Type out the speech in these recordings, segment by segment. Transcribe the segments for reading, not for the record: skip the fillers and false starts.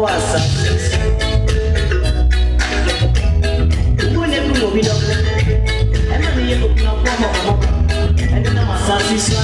wasa. You never know me, and I'm here to come home, and then I'm a sassy.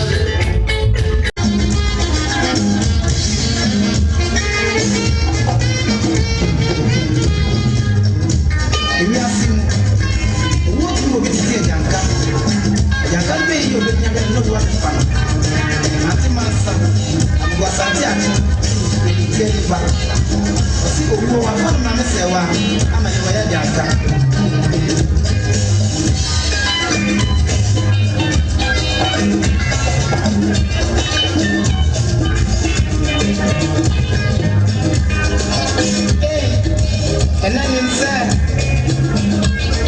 And then inside,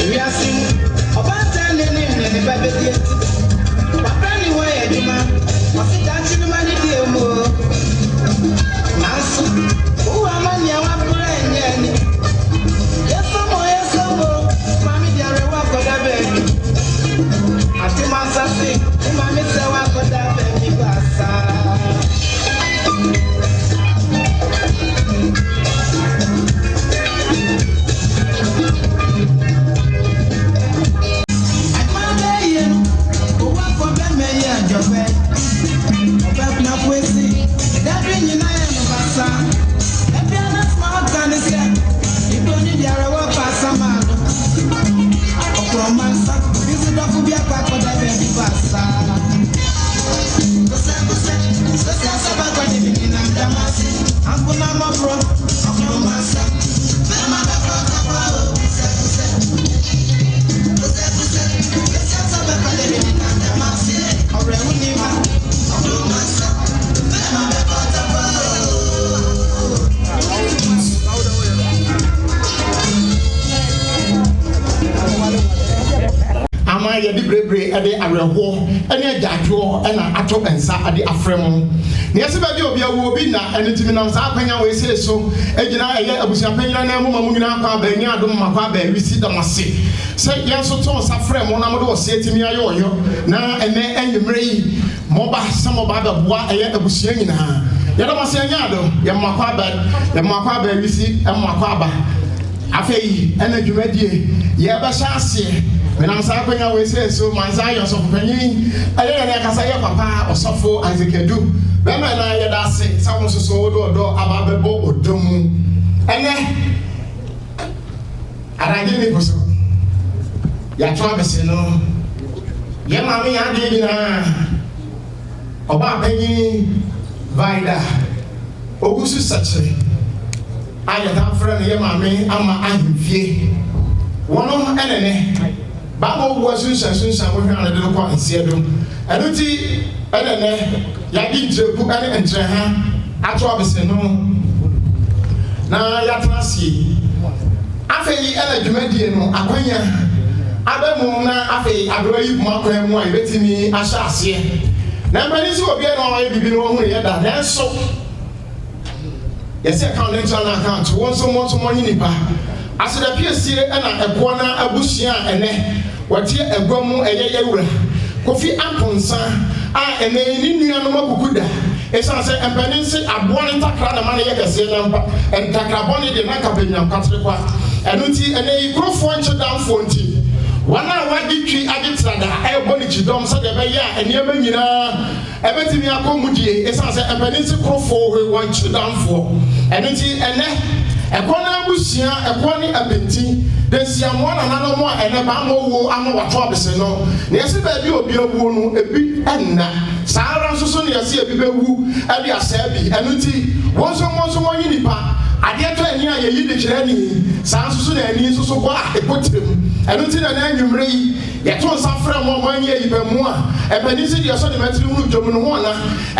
we are seeing about 10 minutes in the baby. But anyway, you man, what's it that you money deal more? Master, who am I near one brain? Yes, some more, Mammy, there are walk of that baby. I think my sassy, Mammy, say walk of that baby. Yedi brebre ade awerho ene adwadwo ena ato ensa ade afrem ne yesi ba bi obi awu obi na ene timi na sa akwanya we se so egina eye abusuapanyina na mu mamu nyina akwa ba nya adom makwa ba wisi damase se yenso to sa frem na mo do se timi aye oyo na ene enyimre yi moba samo ba ba boa eye abusua nyina ya damase nya ado ya makwa ba wisi makwa ba afei ene dwumadie ye ba sha ase when I'm saying we say so, my Zion of Penny, I don't know say papa or suffer as it can do. When I hear that say, someone so do about the boat or domu. And then I didn't know so. Ya Travis, no. Ya mammy, I didn't Obaapanin Vida Owusu Sekyere. I have friend, ya mammy, I'm a fee. One enemy. Babo was sunsan we hwan de ko ansie do enuti enene ya di ntreku ene entre ha ato abese no na ya transi afei ene dwumadie no akwanya abamu na afei adoro yi mu akwan mu a betimi ahya ase na mbani si obi na wa bibi no hu ye da na so yesi account account won so mo nipa aseda piesie ena ebo na abusua ene watie egwamu eye yewura kofi amponsa a ene ni nua no makukuda esa se empani se aboa ne takra na mane ye kese na mpa entakra boni de na kapenya kwatre kwa enunti ene ikrofo nche danfo nti wana wadi twi agitrada e boni chidom se de be ya ene manyina ebetimi akomudie esa se empani se krofo we wan chidanfo enunti ene ekona abusia ekoni abenti desia mo na nano mo ene ba mo wo amo wato abese no na yesi ba bi obi awu no ebi enna saara nsoso na yesi ebi bewu abi asabi enuti wonso mo yinipa ade to ani aye yi de kire ni saa nsoso na ani nsoso kwa ekotrem enuti na anwumre yi yeto nsafra mo manye yi ba mu a ebani si de so de matiri hunu dwom no ho na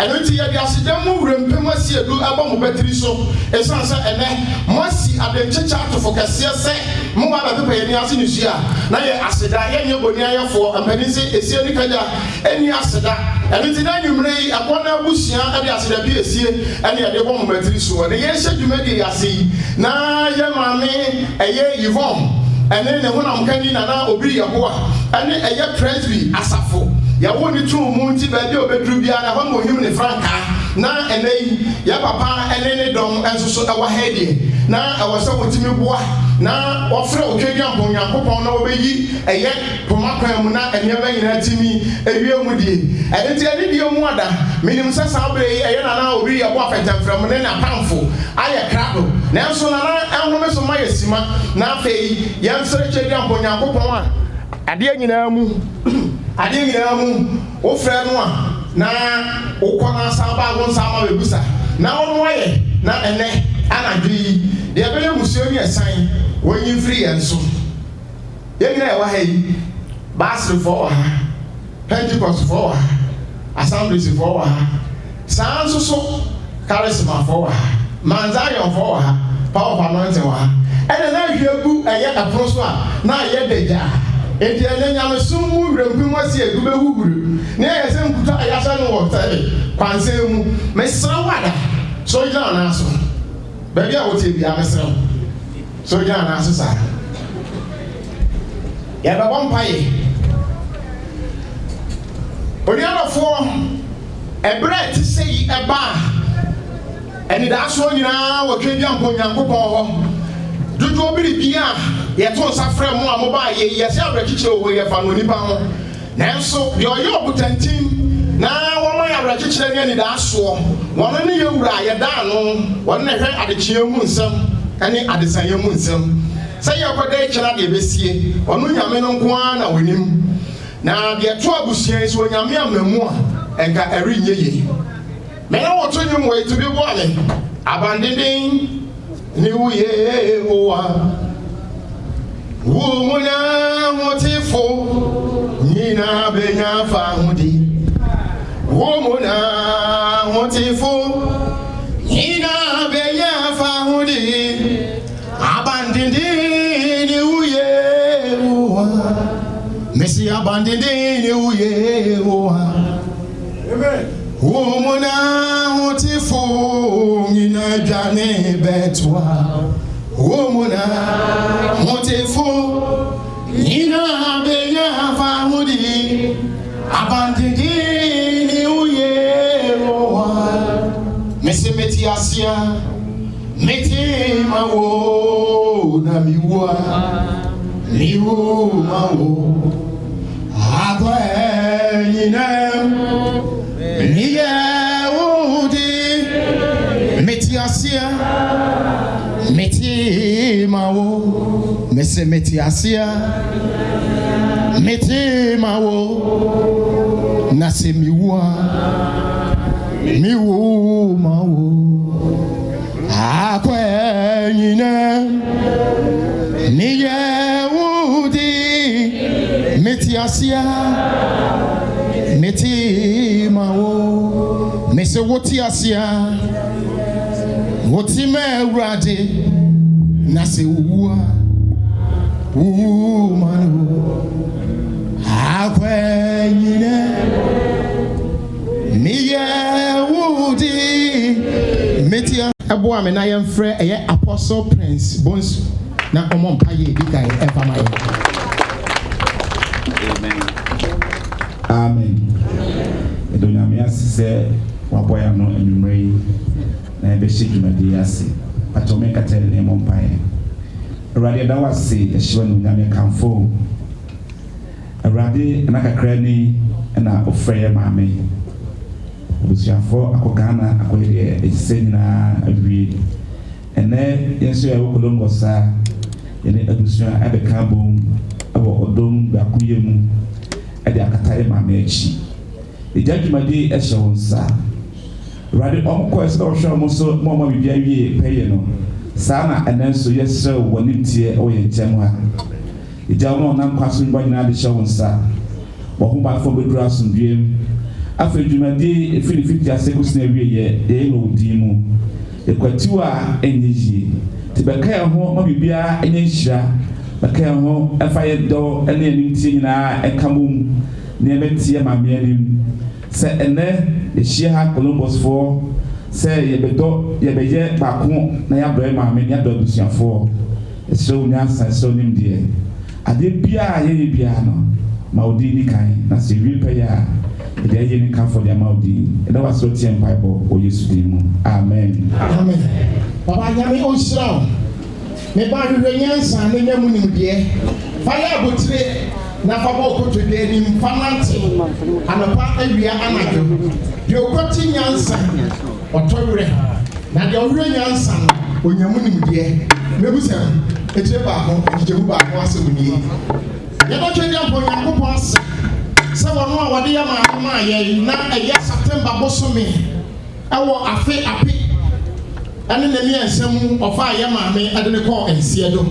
enuti ye de asedam wurempem asi edu aba mo batiri so esansa ene mo asi adenchecha atofo kase se mo ba pepe ye ni ase ni sua na ye aseda ye nye boni ayefo ebani si esie ni kaja eni aseda enuti na anwumre yi akona abusua ade aseda bi esie ene ye de bo mo batiri so na ye hye dwumadi yase na ye maame eye yivom ene ne honam kani na obi yeboa ene eye presby asafo ya woni tu mu nti ba bi obedru bia na ho mo him ne franka na enei ya papa ene ne dom enso so ewa hedie na ewose wotimi boa na ofre otwedi ampon Nyankopɔn na obeyi eye pomakwan mu na ene ba nyina timi ewie mu die enti ene die mu ada minim sasa obre eye na obi ye bo afetamfram ne na pamfo aye krado na enso na enhome so maye sima na afei yansere twedi ampon Nyankopɔn a ade nyina mu ofre no a na ukona saba gon sama bebusa na wonu aye na ene anadwi de ebele musuo ni esan wonyi free enso yegina e wa hayi basri for wa Pentecost for wa Assemblies for wa sanso so charisma for wa manzayon for wa power of anointing wa ene na hwegu eye aproso a na ye deja enti ene nyame sumu wrempim wasi egube huguru na ye se nkuta ayasa no wotare kwanse mu mesra wada so jina na so baby a wote bia mesra so jina na so sa ya ba bompaye onianofo ebre ti sei eba eni da so nyina wotwe bia Nyankopɔn ho dudu obiri bia ye to safre mu amoba ye se abrakikire owo ye fa no nipa ho nanso de oye obutantim na wono ya abrakikire ne ni da so wono ne yewura ye da no wono ne hwe adekye mu nsam ane adesanye mu nsam se ye koda ekira de besie wono nyame no nko a na wonim na de to abusuan so nyame amamu a enka erinye ye me na woto nyum we to bi boale abandending ni uye owa Womuna motifo nina benya fahudi Womuna motifo nina benya fahudi abandindi ni uye owa Messi abandindi ni uye owa Womuna motifo nina jane betwa Womuna motifo nina benya famudi abandindi uye roa mesemeti asia meti mawo na miwa mawo agwa nina niye udi meti asia meti mawo mese meti asia meti mawo nase miwa mawo akwa nyina niye udi meti asia meti mawo mese woti asia woti mewrade nase uwa manu akwenyine niye wudi metia ebo amena yemfre eye Apostle Prince Bonsu na omompaye dikai evamaye amen edonya me asise waboya no enumrei na ebe shedwumadi ase atome katele ne mompaye Awurade da wase ehyiwa no nyame kamfo Awurade na kakra ni na ofreye maame obusuafo akogana akoyede esenina awie ene yeso ya wokolongosa ene abusua abeka bom abo odom bakuye mu ade akataye maame achi ejadwumadi ehye wonsa Awurade omko ese ohwe mo so mo bibia wie peye no sana enenso yesre wonimtie oye ntem ha ija no na nkwaso mba nyina de hyewonsa wo ho ba fo bedura asomdwem afedwumadi efilifiti asekusina wie ye no dimu ekwatiwa enyeji tibeka ya ho ma bibia enyenhyira beka ya ho efa ye do ene enimtie nyina ekamum ne ebetie mameanim se ene ehia ha Columbus for say yebedo yebeye baako na ya bro maame ya do busuafo eso nya sanso nim de ade bia ye bia no ma odi ni kan na se wi pa ya the Yen come for the Maudi, and I was so Tian Bible or Yesu Dimo. Amen. Amen. Papa Yami Osram. Me ba hwehwe nyansa ne nyamu nimdie. Fire botre na fabo ko to de ni mfanante. Anapa awia anajo. De okoti nyansa otowre. Na de owre nyansa no onyamu nimdie. Mebusa eche ba ho, ejebu ba ho ase woni. Ye do twedi ampo Yakobon ase. Se wono a wade ya ma ye na eye September bosome. Ewo afe ape ane na mi ensem ofa ya maame ade ne ko ensie do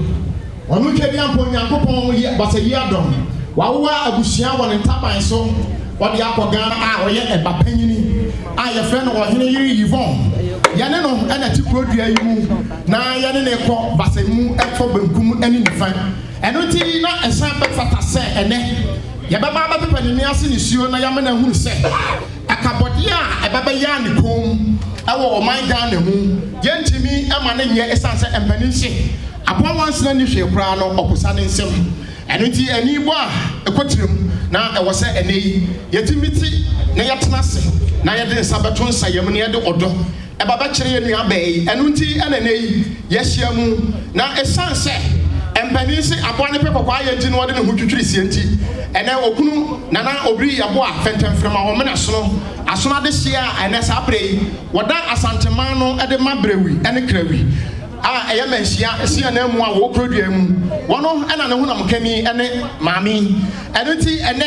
onu twedi ampo Yakobon yi basayi adom wawa abusua won ntaban so wode akoga a oye eba panyini a ye fre no ohene yiri yivon yane no ana ti produa yi mu na yane ne ko basamu efo bankum ani nifa eno ti na esan be fata se ene ye baba ba pepa ni ase ni suo na ya na hunu se akabode a ebaba ya ne kom awo oman Ghana mu yentimi ama ne nye esanse empaninse apon wansena ni hwe kura no okusa ne nsem eno ti ani bo a ekotirem na ewo se eneyi yetimiti na yetena se na yede nsabeto nsayem ne yede odo ebaba kire ye nua bai eno ti eneneyi yehia mu na esanse empaninse aboa ne pekokwa yenti no wode ne hutwitwiri sienti ene okunu nana obri yabo a fentemfrema ho mena sono asona de hia ene sa brei woda asanteman no ede mabrewi ene krawi a eye manhia sia na mu a wo krodua mu wono ena ne hunam kani ene maami ene ti ene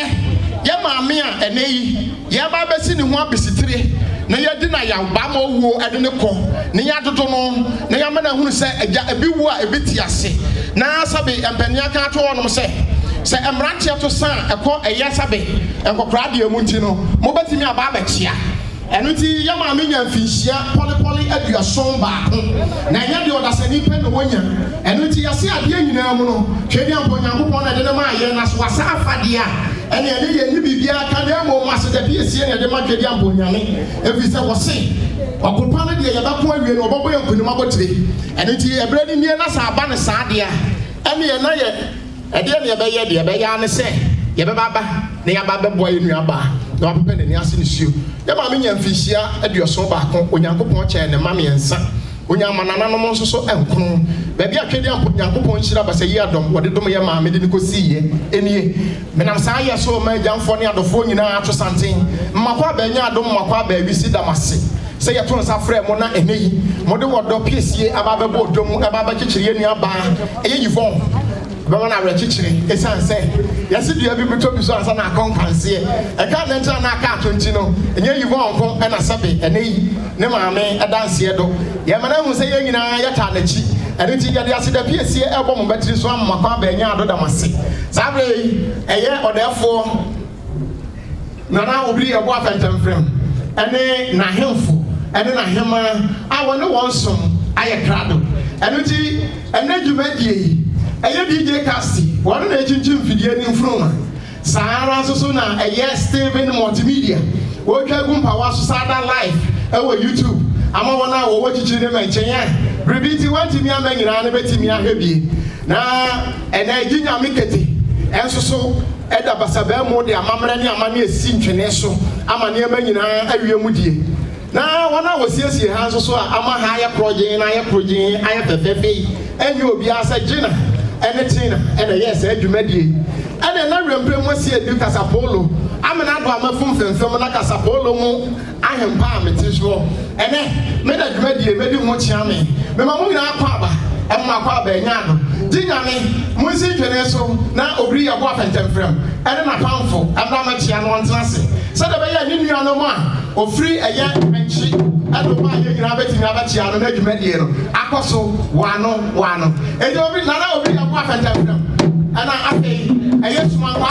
ye maami a ene yi ye ba besi ne ho abesitire na ye di na ya ba ma owo ede ne ko ne ya dodo no na ya mena hunu se eja ebi wo a ebeti ase na sabe empania ka to wonom se emrantia to san eko eyasabe enkokra de amunti no mo betimi aba abachia eno ti ya ma me nya mfinhia poli aduason ba na nya de odasani pe no wonya eno ti yase ade nyina mu no twedi ampo Yakobon na de ma ye na so wasa afade a ene ye ni bibia ka de mo ma se de piesie ne de ma twedi ampo nyame efi se wo se okopa na de ye ba ko awie no obobo yankuni mabotire eno ti ebrani nie na sa aba ne sa de a ene ye na ye ede ne yebeye de yebeye ane se yebeba ne yaba bebo yenuaba na wapepe ne ase ne suo ye ma me nya mfinhia aduoso ba ko Yakobon che ne ma me ensa onya manana no nso so enkron ba bia twedi ampo Yakobon hira basayi adom wode dom ye ma me de ne kosiye enie menam sa ye so ma jamfo ne adofo nyina ato santen mmakwa ba nya adom mmakwa ba wi si damase se ye to nsa frɛ mo na eneyi mo de wodo piesie aba bebo dom aba ba kyekyere yenuaba eye yivon baba na rechichiri esanse yesi dua bi beto bi so ansa na akonkanse e ka na ntra na aka atonti no enye yivo onko e na sabe eneyi ne maame adanse do ye mana hu se ye nyina yata na chi ene ti yade ase da piesie e bo mo batiri so amma kwa ba nya ado da mase sabre eye odefo nana obiri e bo afentemfrem ene na hemfo ene na hema a wone wonsom aye krado ene ti ene dwumadie eye DJ Casti wonu na echinchim fidie ni mfruma saara so na eye Steven Multimedia wo twa gumpa wa so sada live e YouTube ama wona wo chichiri ne menchenya rebiti wanti mi amanyira na betimi ahwebie na ena eginya mikete enso so eda basaba mu de amamre ne amane esi ntwene so amane amanyina awie die na wona wo siesie ha so a ama ha ya project na ya project aya fefefe enye obi asa gina anything and yes adwumadie and na rempem wasi adu kasapolo amena do amafum femfem na kasapolo mu ahempa ametisho ene me da adwumadie me di ho chia me ma mo nyina akwa aba emma akwa aba nya do dinyame mo si twene so na obri ya bo afentemfrem ene na pamfo abra ma chia no ntenase se da be ya ni nua no mo a ofri eye menchi ado ma ye nyina betimi abachia no na adwumadie no akoso wano eje obi na obi ya bo afentemfrem ana afei eye suma kwa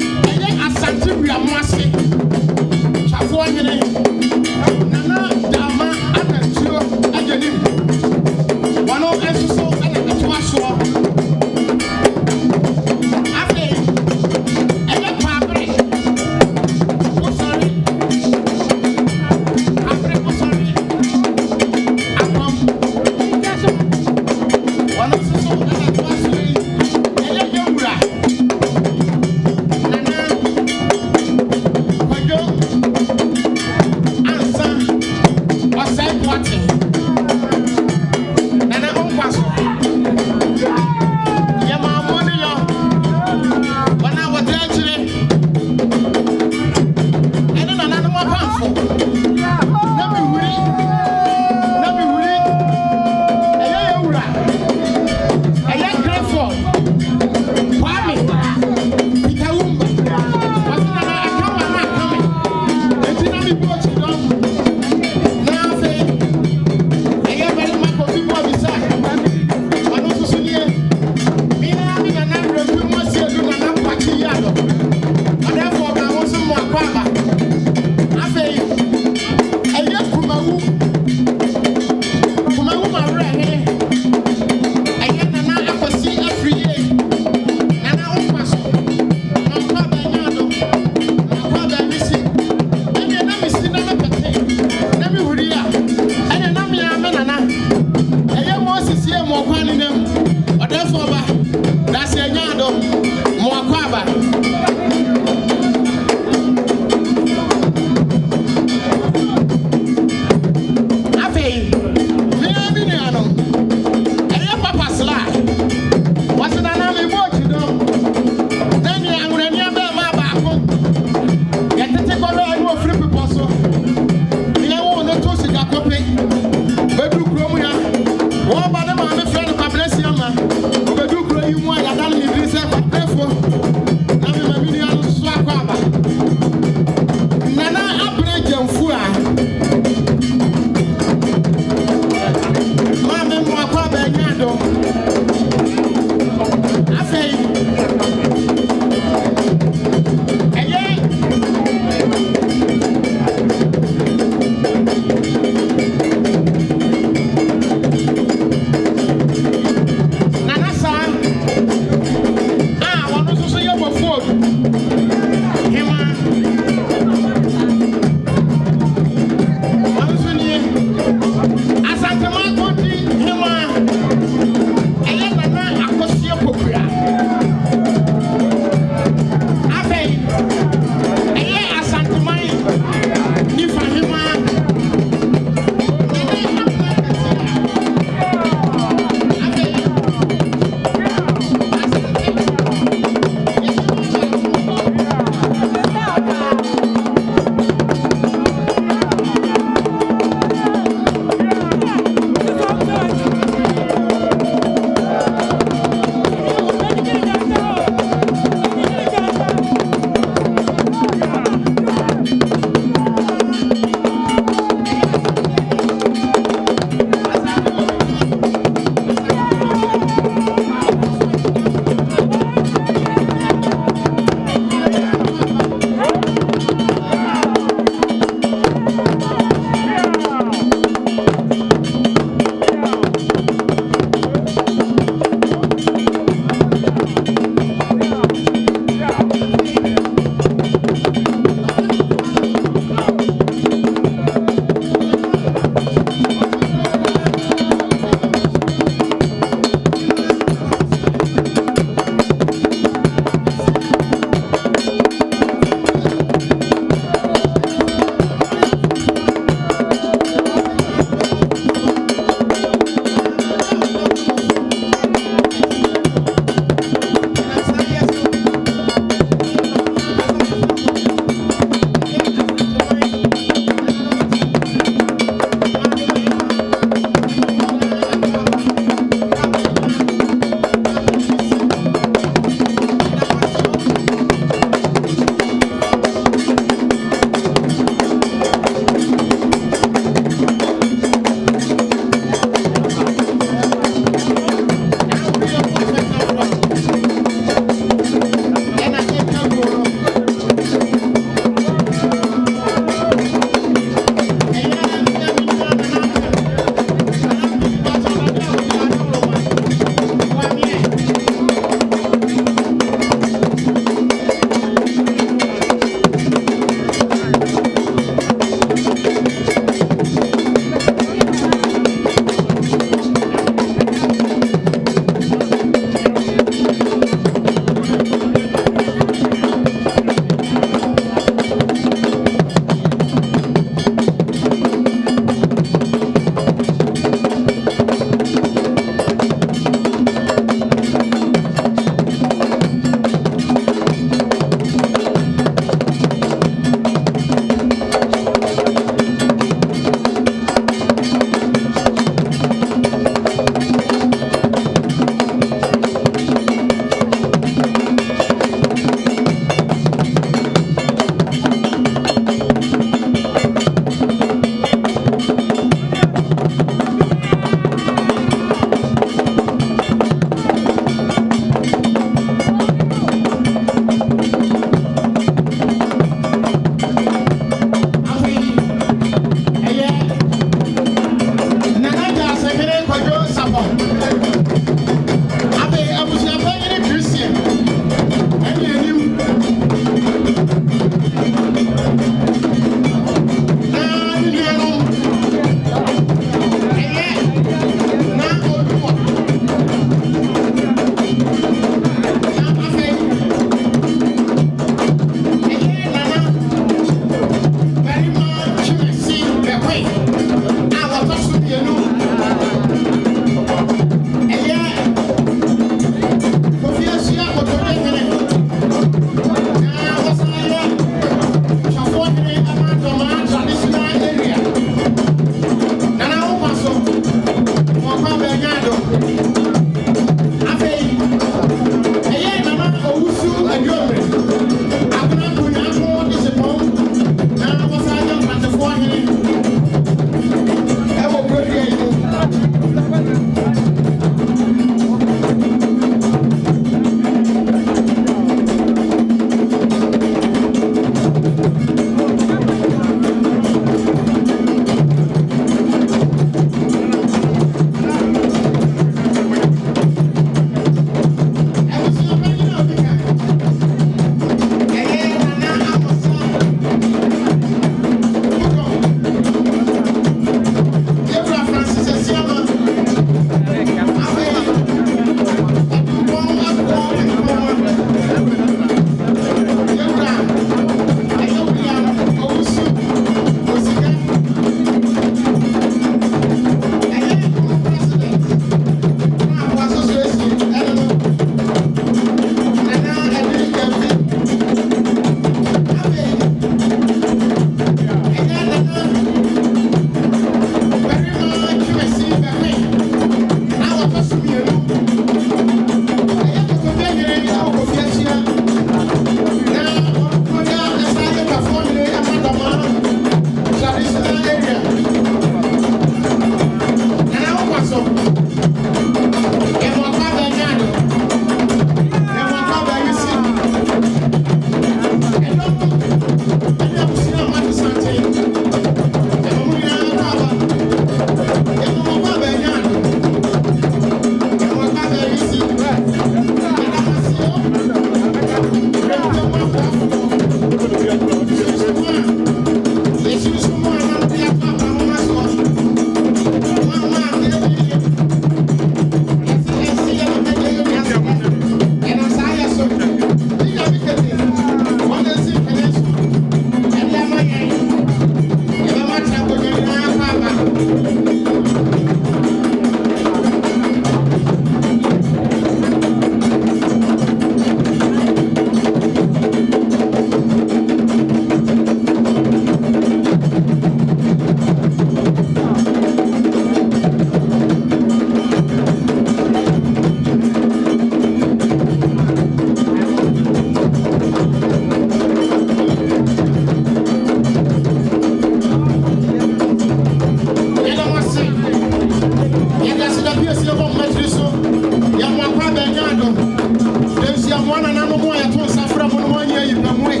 more at once after 1 year you come away.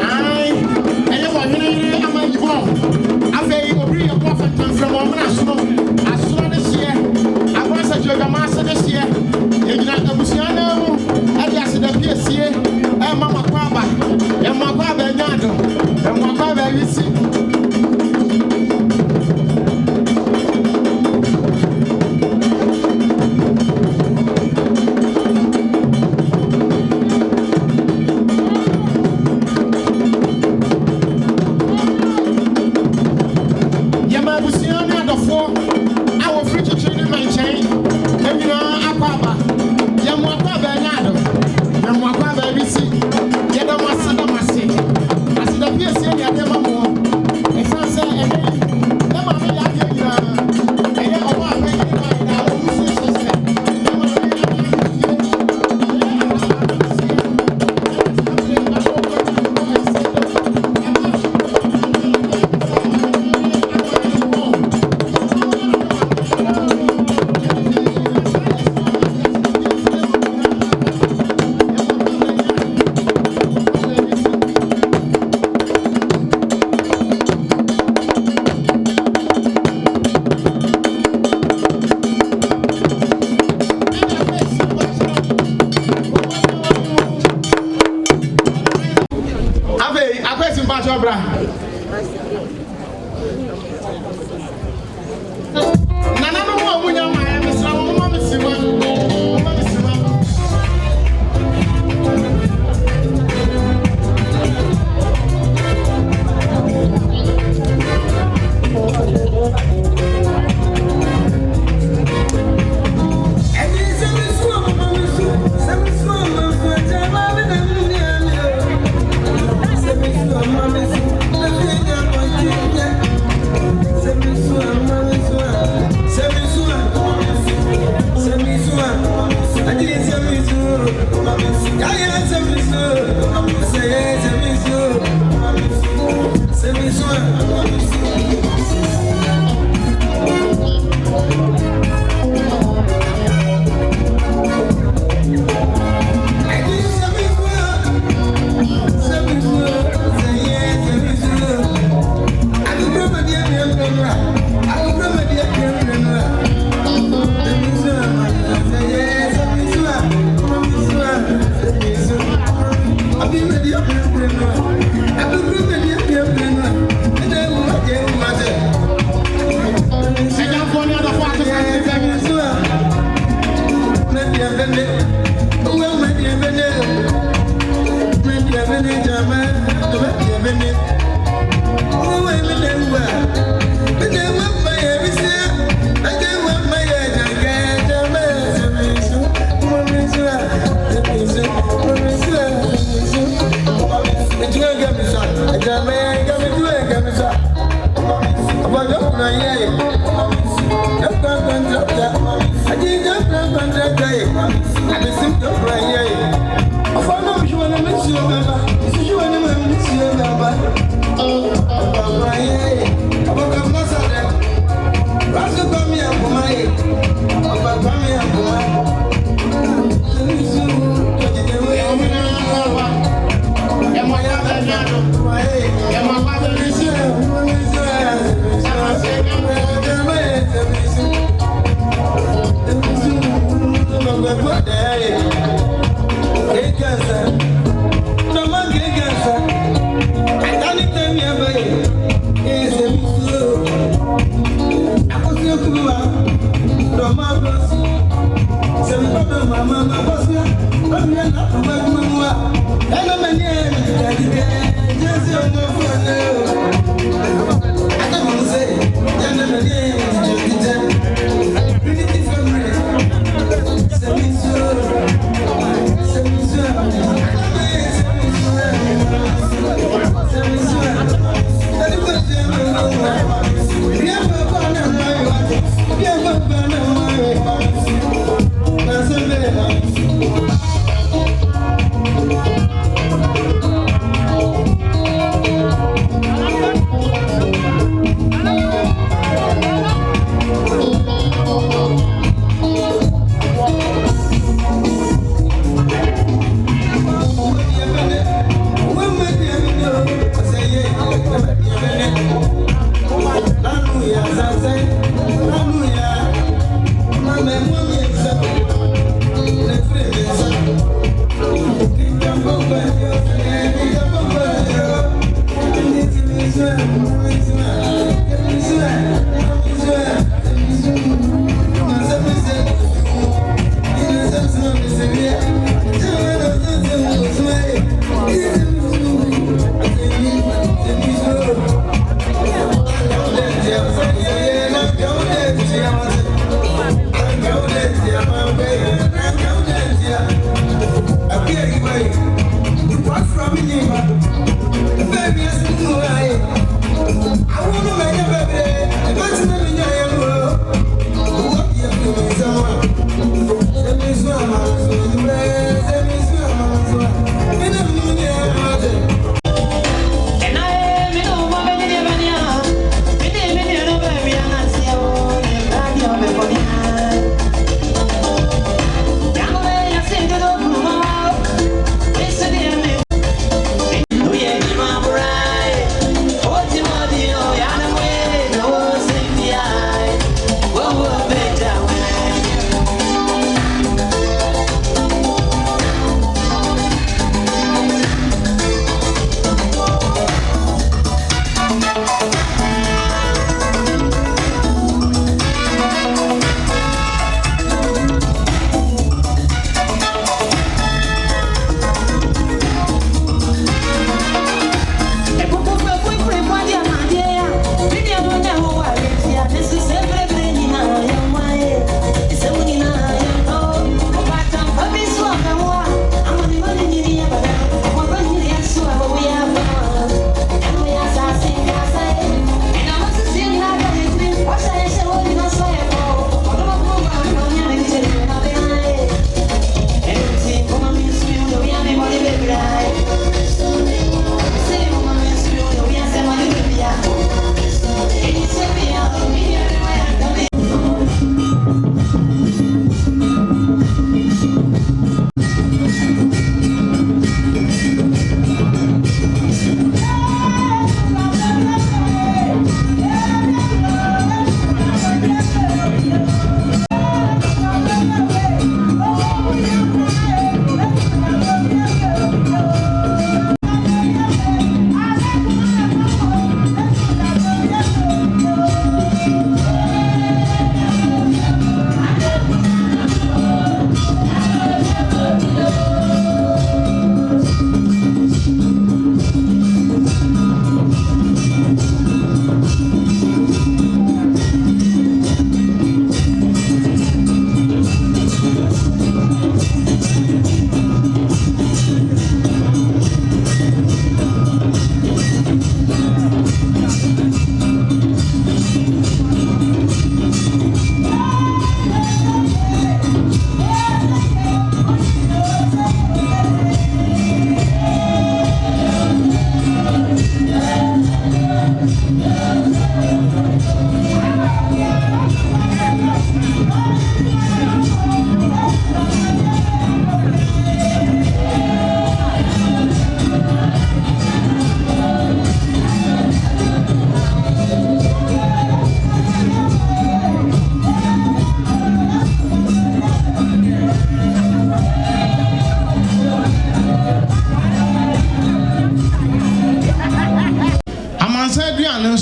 I am a man, you are. I may be a prophet from one as soon as year. I was a yoga master this year. In Busiano, I just the PSC, and Mamma Quaba, and Mababa Nado, and Mababa Lissi.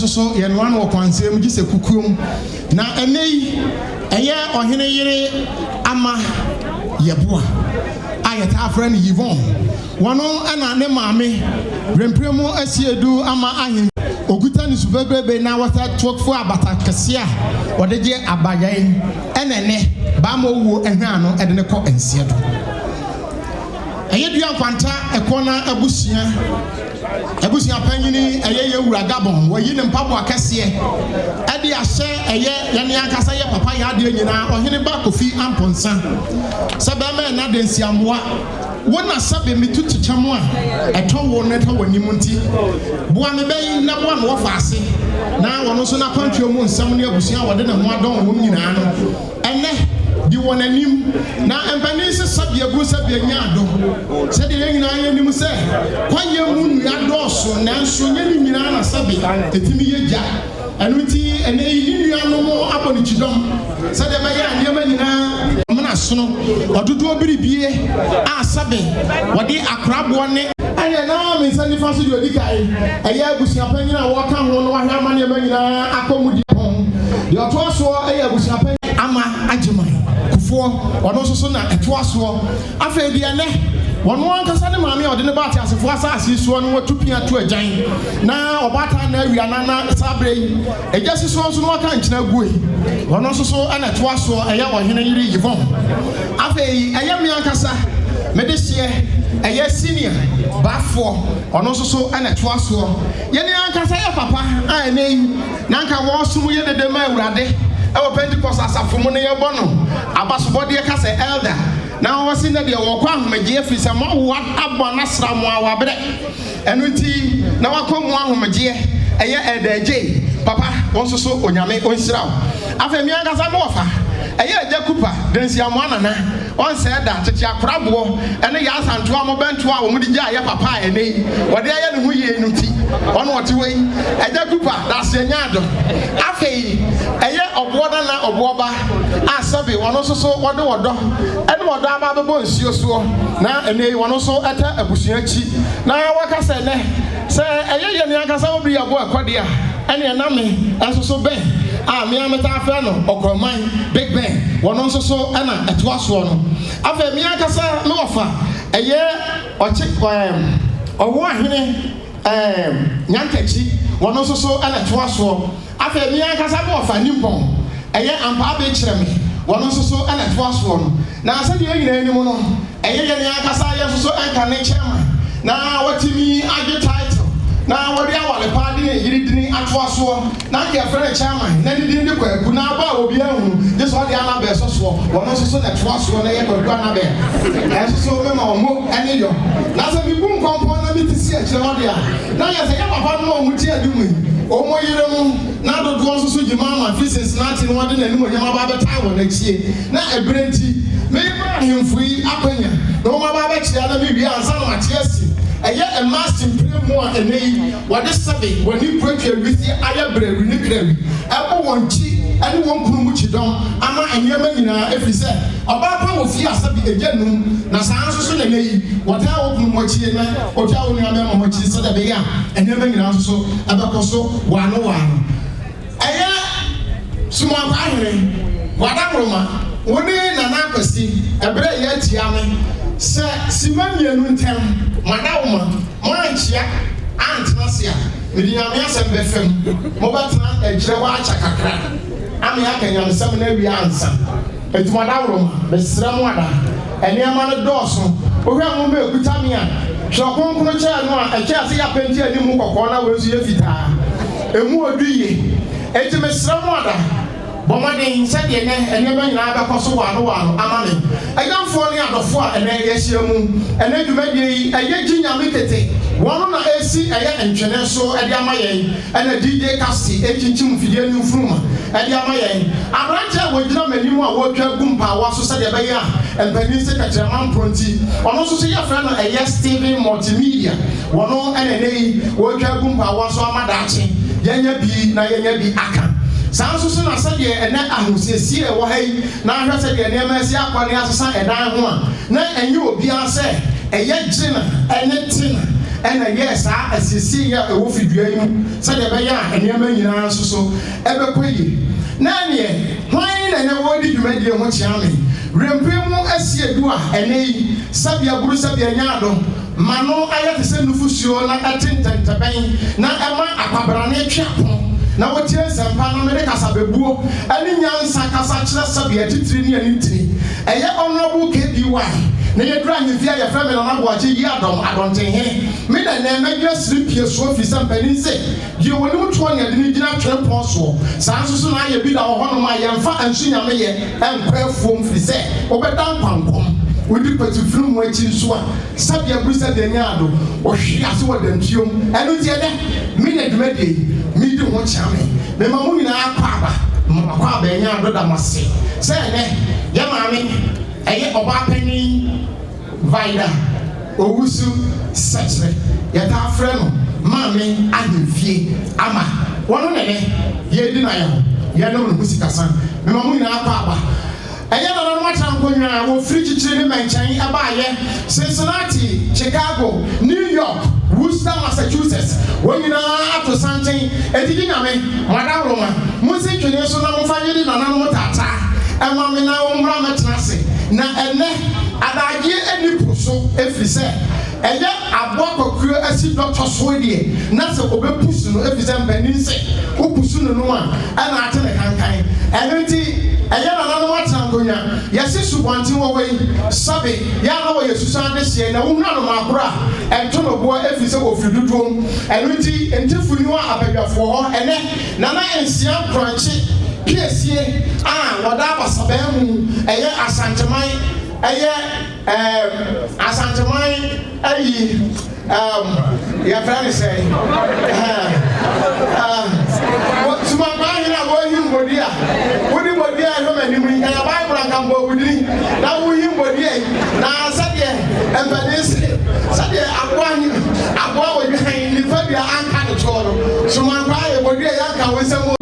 So yen one wo kwansem gise kukuom na enei eye ohene yere ama yeboa ayeta afra ne Yvon wono ana ne maame rempremo asiedu ama ahen oguta ni subebrebe na wata twokfo abata kese a odeje abayan enene ba ma owo ehwan no ede ne kɔ ensie do eye dua kwanta ekona abusia panyini eye yewura Gabon wayi ne mpabo akese ade ahye eye yene ankasa ye papa ya ade nyina ohene ba Kofi Amponsa sabama na densiamoa wona sabe mitutu chamo a eto wo ne to wani munti boa me bɛyi na boa no wofa ase na wono so na kwantwe mu nsam ne abusua wode ne ho adon wo nyina no ene di wonanim na empani se sabe agu sabe nyaado se de nyina ayenim se kwanye mu nnuado so na nso nyina na sabe etimi yegya anuti ene yi nnuano mo aboni chidom se de ba ya niam nyina mna sono ododo biribie a sabe wode akrabo ne anya na me sani fa so di odikai eye abusua panyina wo ka ho no wahwe amane ma nyina akomudi pon de oto so eye abusua pan ama agiman kufo ono so na eto aso afa bia ne wono ankasa ne maame ode ne baate asefo asase so no watupia to agyan na obata na awia na sabre eja siso so no aka nkyina gue wono so ana eto aso eye ohene yiri Yvon afa eye me ankasa me de hye ɛyɛ senior baafo ɔno nso so ɛna ɛtoa soɔ yɛne ankasa yɛ papa a ɛnɛ yi na nka wɔsom yɛ dede ma awurade ɛwɔ Pentecost asafo mu ne yɛbɔ no abasobɔdeɛ ka sɛ elder na wɔsi na deɛ wɔkɔ ahomegyeɛ firi sɛ mo abɔ nasra mo a wabrɛ ɛno nti na wakɔ mu ahomegyeɛ ɛyɛ ɛdɛgye papa wɔn nso so onyame ɔnhyira wo afei mi ankasa mo wɔfa ɛyɛ agya kupa densiamo anana ɔnsɛ da tete akoraboɔ ɛne yɛ asantoa mo bɛntoa a wɔn de gya ayɛ papa a ɛnɛ yi wɔde ayɛ ne ho yie no ti ɔno ɔte wɔ yi agya kupa daseɛ nyaado afei ɛyɛ ɔboɔ da na ɔboɔ ba a sɛbi wɔn nso so wɔde wɔdɔ ɛne wɔdɔ aba bɛbɔ nsuo soɔ na ɛnɛ yi wɔn nso ɛtɛ abusua akyi na wɔkasa ɛnɛ sɛ ɛyɛ yɛ ne ankasa obi yɛ bɔ ɛkɔdeɛ a ɛne ɛname ɛnso so bɛn a mmea meta afɛ no ɔkɔman big ben wɔn nso so ɛna ɛtoa soɔ no afɛ mmea kasa me wɔfa ɛyɛ ɔkye ɔwɔ ahene nyankakyi wɔn nso so ɛna ɛtoa soɔ afɛ mmea kasa me wɔfa nimpɔn ɛyɛ ampa abɛkyerɛ me wɔn nso so ɛna ɛtoa soɔ no na sɛdeɛ nyinaa anim no ɛyɛ yɛn mmea kasa yɛ nso so ɛnka ne kyɛn na wɔtumi agye title na wɔde awale paa de yiri dini atoa soɔ na nke afre chairman na de dini de kwaku na aba obi ahunu de so de ana be so soɔ wɔn nso so na toa soɔ na yɛ kwaku ana be ɛso so me ma ɔmo ɛne yɔ na sɛ bi bu nkɔmpɔ na bi ti si akyerɛ hɔ de a na yɛ sɛ yɛ papa no ɔmo ti adum yi ɔmo yere mu na dodoɔ nso so gyima ama physics na ate no wɔde na anim ɔnyama ba bɛtaa wɔ n'akyie na ebere nti me ba ahemfo yi apanya na ɔmo ba bɛkyerɛ na bi bia ansa na mate asi ɛyɛ ɛmaasi mpire mu a ɛnɛ yi wɔde sɛbi wɔn ni kurekure wisi ayɛ brɛwi ne krɛwi ɛbɔ wɔn kyi ɛne wɔn kunu mu kyidɔm ama nneɛma nyinaa efiri sɛ ɔbaa pa wɔ fie asɛbi egya num na saa nso so na ɛnɛ yi wɔtaa wɔ kunu mu akyi na ɔtaa wɔ nneɛma mu akyi sɛ dɛbɛ yɛ a nneɛma nyinaa nso so ɛbɛkɔ so wɔano wɔano ɛyɛ sumanko ahene wɔadaworoma wɔne nana akɔsi ɛbrɛ yɛ atia me sɛ sima mmienu ntɛm madawoma mo ankyia antena se a mede nyame asɛm bɛfam mobɛtena akyirɛ wɔ akyɛ kakra ame aka nyamesɛm no awie ansa ɛnti madaworoma mesrɛ mo ada ɛnneɛma no dɔɔso wohwɛ mo ma ɛkuta me a hwɛ ɔkronkro kyɛɛ no a ɛkyɛɛ sɛ yɛapɛnti anim kɔkɔɔ na wɔnso yɛ fitaa ɛmu ɔdu yie ɛnti mesrɛ mo ada bɔmɔden sɛdeɛ nɛ ɛnneɛma nyinaa bɛkɔ so wano ama me ɛyamfoɔ ne adɔfoɔ a ɛnɛ yɛahyia mu ɛnɛ dwumadie yi ɛyɛ gye nyame tete wɔn na ɛsi ɛyɛ ntwene so ɛde ama yɛn ɛna DJ Kasi ɛkyinkyim mfidie ne mfuruma ɛde ama yɛn aberante a wɔgyina m'anim a wɔretwa gu mpaawa so sɛdeɛ ɛbɛyɛ a mpanin sɛ kakyerɛma mporonti ɔno nso so yɛfrɛ no ɛyɛ Steven Multimedia wɔno ɛna ɛnɛ yi wɔretwa gu mpaawa so ama daakye yɛnyɛ bi na yɛnyɛ bi aka saa nso so na sɛdeɛ ɛnɛ ahosiesie ɛwɔ ha yi na ahwɛ sɛdeɛ nneɛma asi akɔ ne asesa ɛdan ho a na ɛnyɛ obiara sɛ ɛyɛ gyina ɛne tena ɛna yɛ saa asiesie yɛ ɛwɔ fidua yi mu sɛdeɛ ɛbɛyɛ a nneɛma nyinaa nso so ɛbɛkɔ yie na neɛ hwan na ɛnɛ wɔdi dwumadie ho kyea me rempem mu asi edu a ɛnɛ yi sɛdeɛ buru sɛdeɛ nyaado ma no ayɛ te sɛ nufusuo na ɛte ntɛntɛbɛn na ɛma akwabrane twe apɔn na wotie nsɛmpa no mede kasa bebuo ɛne nyansa kasa kyerɛ sɛbi atitiri ne ani tiri ɛyɛ honorable KBY na yɛdura ahemfie a yɛfrɛ me Nana Boakye yi adɔntenhene me na nɛ mɛdwira siri pie soɔ firi sɛ mpanin sɛ deɛ wɔnim toɔ ne ade ne gyina twere pɔn soɔ saa nso so na ayɛ bi da wɔ hɔnom a yɛmfa ansu nyame yɛ ɛnkɔ afuom firi sɛ wobɛda nkwankɔm wodi patifiri mu akyi nso a sɛdeɛ buru sɛdeɛ nyaado ɔhwe ase wɔ dantuom ɛno nti ɛdɛ me na dwumadie midi ho kyame me ma mo nyinaa akɔ aba akɔ aba nya do da mase sɛ ɛnɛ yɛ maame ɛyɛ Obaapanin Vida Owusu Sekyere yɛta afrɛ no maame ahemfie ama wɔno nene yɛdi na yɛnom no ho sikasa me ma mo nyinaa akɔ aba ɛyɛ na no matra nkonnwa wɔ firi kyikyire ne mankyɛn ɛbaayɛ Cincinnati, Chicago, New York, Worcester, Massachusetts. When you know to something, ɛdidi nyame madaworoma musi twene so na mfa yedi na nanu tata ɛma me na wo mra metena se na ɛnɛ adagye ani puso efiri sɛ ɛyɛ aboa kɔkɔɔ asi dɔtɔ so deɛ na sɛ obɛpusu no efisɛ mpanin sɛ opusu no no a ɛna ate ne kankan ɛno nti ɛyɛ nananom atena nkonnwa yɛsi subɔnten wɔ hɔ yi sabe yɛana wɔ yɛ susan de hyɛ na wɔn nanom akora ɛnto no boa efisɛ ofiri dodoɔ ɛno nti ntefuni wɔ abadwafoɔ hɔ ɛnɛ nana nsia krɔnkye piesie a wɔda abasabɛn mu ɛyɛ asanteman ɛyɛ asanteman ayi yɛfrɛ ne sɛ sumankwan hene a wɔyi mbɔdi a wodi mbɔdi a ɛhwɛ m'anim yi ɛyɛ baibul ankampɔ wodini na woyi mbɔdi a na sɛdeɛ mpanin sɛdeɛ aboa wɔ dwan nipa bi a anka ne toɔ no sumankwan yɛ mbɔdi a yɛanka wo nsɛm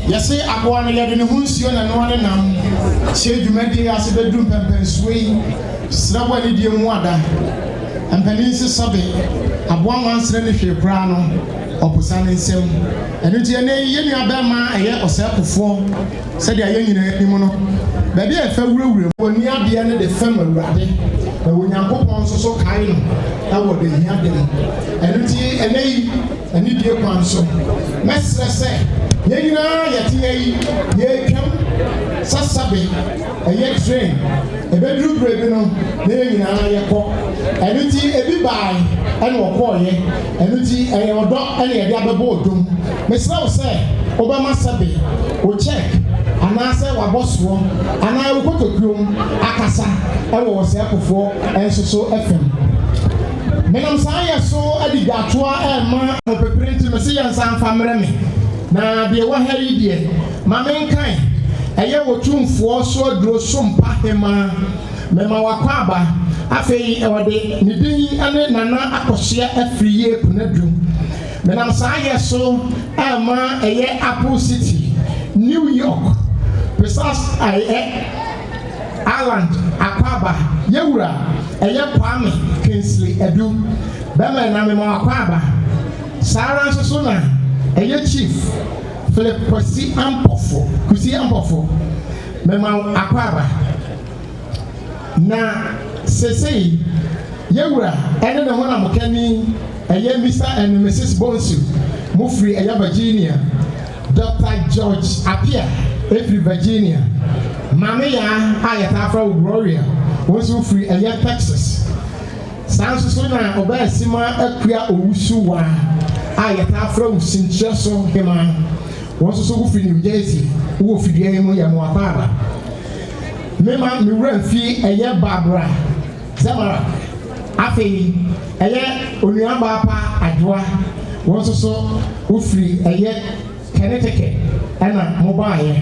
Yɛsɛ aboa no yɛde ne ho nsuo na no ane nam hyɛ dwumadi ase bɛduru mpɛmpɛnsuo yi srɛ bɔ ne die mu ada mpanin sesabe aboa mansere ne hwee koraa no ɔposa ne nsɛm ɛno nti ɛnɛ yɛ nua bɛrima ɛyɛ ɔsɛpofoɔ sɛdeɛ yɛn nyinaa anim no baabi a ɛfɛ wurawura mu wɔni adeɛ no de fam awurade na onyankopɔn nso so kae no ɛwɔ de hia de mu ɛno nti ɛnɛ yi anidie kwan so mɛsrɛ sɛ yɛn nyinaa yɛte yi yɛtwam sasabe ɛyɛ train ɛbɛduru berɛ bi no na yɛn nyinaa yɛkɔ ɛno nti ebi baae ɛna ɔkɔɔyɛ ɛno nti ɛyɛ ɔdɔ ɛna yɛde abɛbɔ odom mesrɛ wo sɛ wobɛma sabe wo check anaasɛ wabɔ soɔ anaa wokɔtɔkurom akasa ɛwɔ wɔ sɛ ɛkofoɔ ɛnso so fm menam saa yɛ so adi dwatoa ɛma ɔpɛpere nti me sɛ yɛnsa mfa mmerɛ me na deɛ wɔ ha yi deɛ ma menkan ɛyɛ wɔ tumfoɔ so aduro so mpa hemaa mɛma wakɔ aba afei ɛwɔde ne din ne nana akɔhyia afiri yie punadu menam saa yɛ so ɛma ɛyɛ Apple City New York precise Ireland akwaba yewura ɛyɛ Kwame Kinsley Edu bɛma na mɛma wakɔ aba saa nso so na ɛyɛ Chief Philip Kusi Ampofo mɛma akwaba na sesei yewura ɛne ne ho na mokani ɛyɛ Mr. and Mrs. Bonsu mufiri ɛyɛ Virginia Dr. George Apia efiri Virginia mame ya a yɛtafra Gloria wɔn nso firi ɛyɛ Texas saa nso so na ɔbaa sima akua Owusu wa a yɛtafra Usinkyerɛ so hema wɔn nso so firi New Jersey wɔ fidua yi mu yɛ mo apaaba mema miwura mfi ɛyɛ Barbara Zamara afei ɛyɛ onuaba apa adwoa wɔn nso so wofiri ɛyɛ Connecticut ɛna mobaayɛ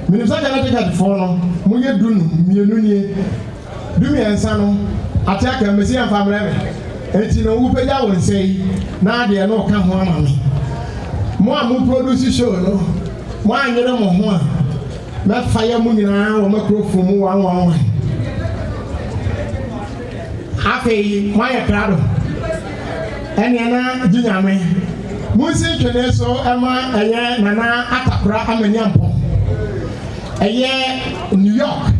menim sɛ Connecticut foɔ no moyɛ dunu mmienu nie dumiɛnsa no ate aka mmesi yɛmfa mmerɛ me enti no wopagya wo nsa yi na adeɛ no ɔka ho ama me mo a mo produce show no mo anyere mo ho a mɛfa yɛ mo nyinaa wɔ microphone mu wanwanwan afei moayɛ krado ɛneɛ na gye nyame munsi twene so ɛma ɛyɛ nana atakora amanyampo ɛyɛ New York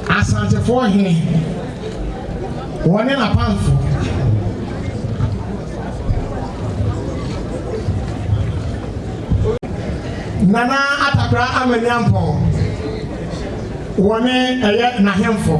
asantefoɔ hene wɔne napamfo nana atakora amanyampo wɔne ɛyɛ nahemfo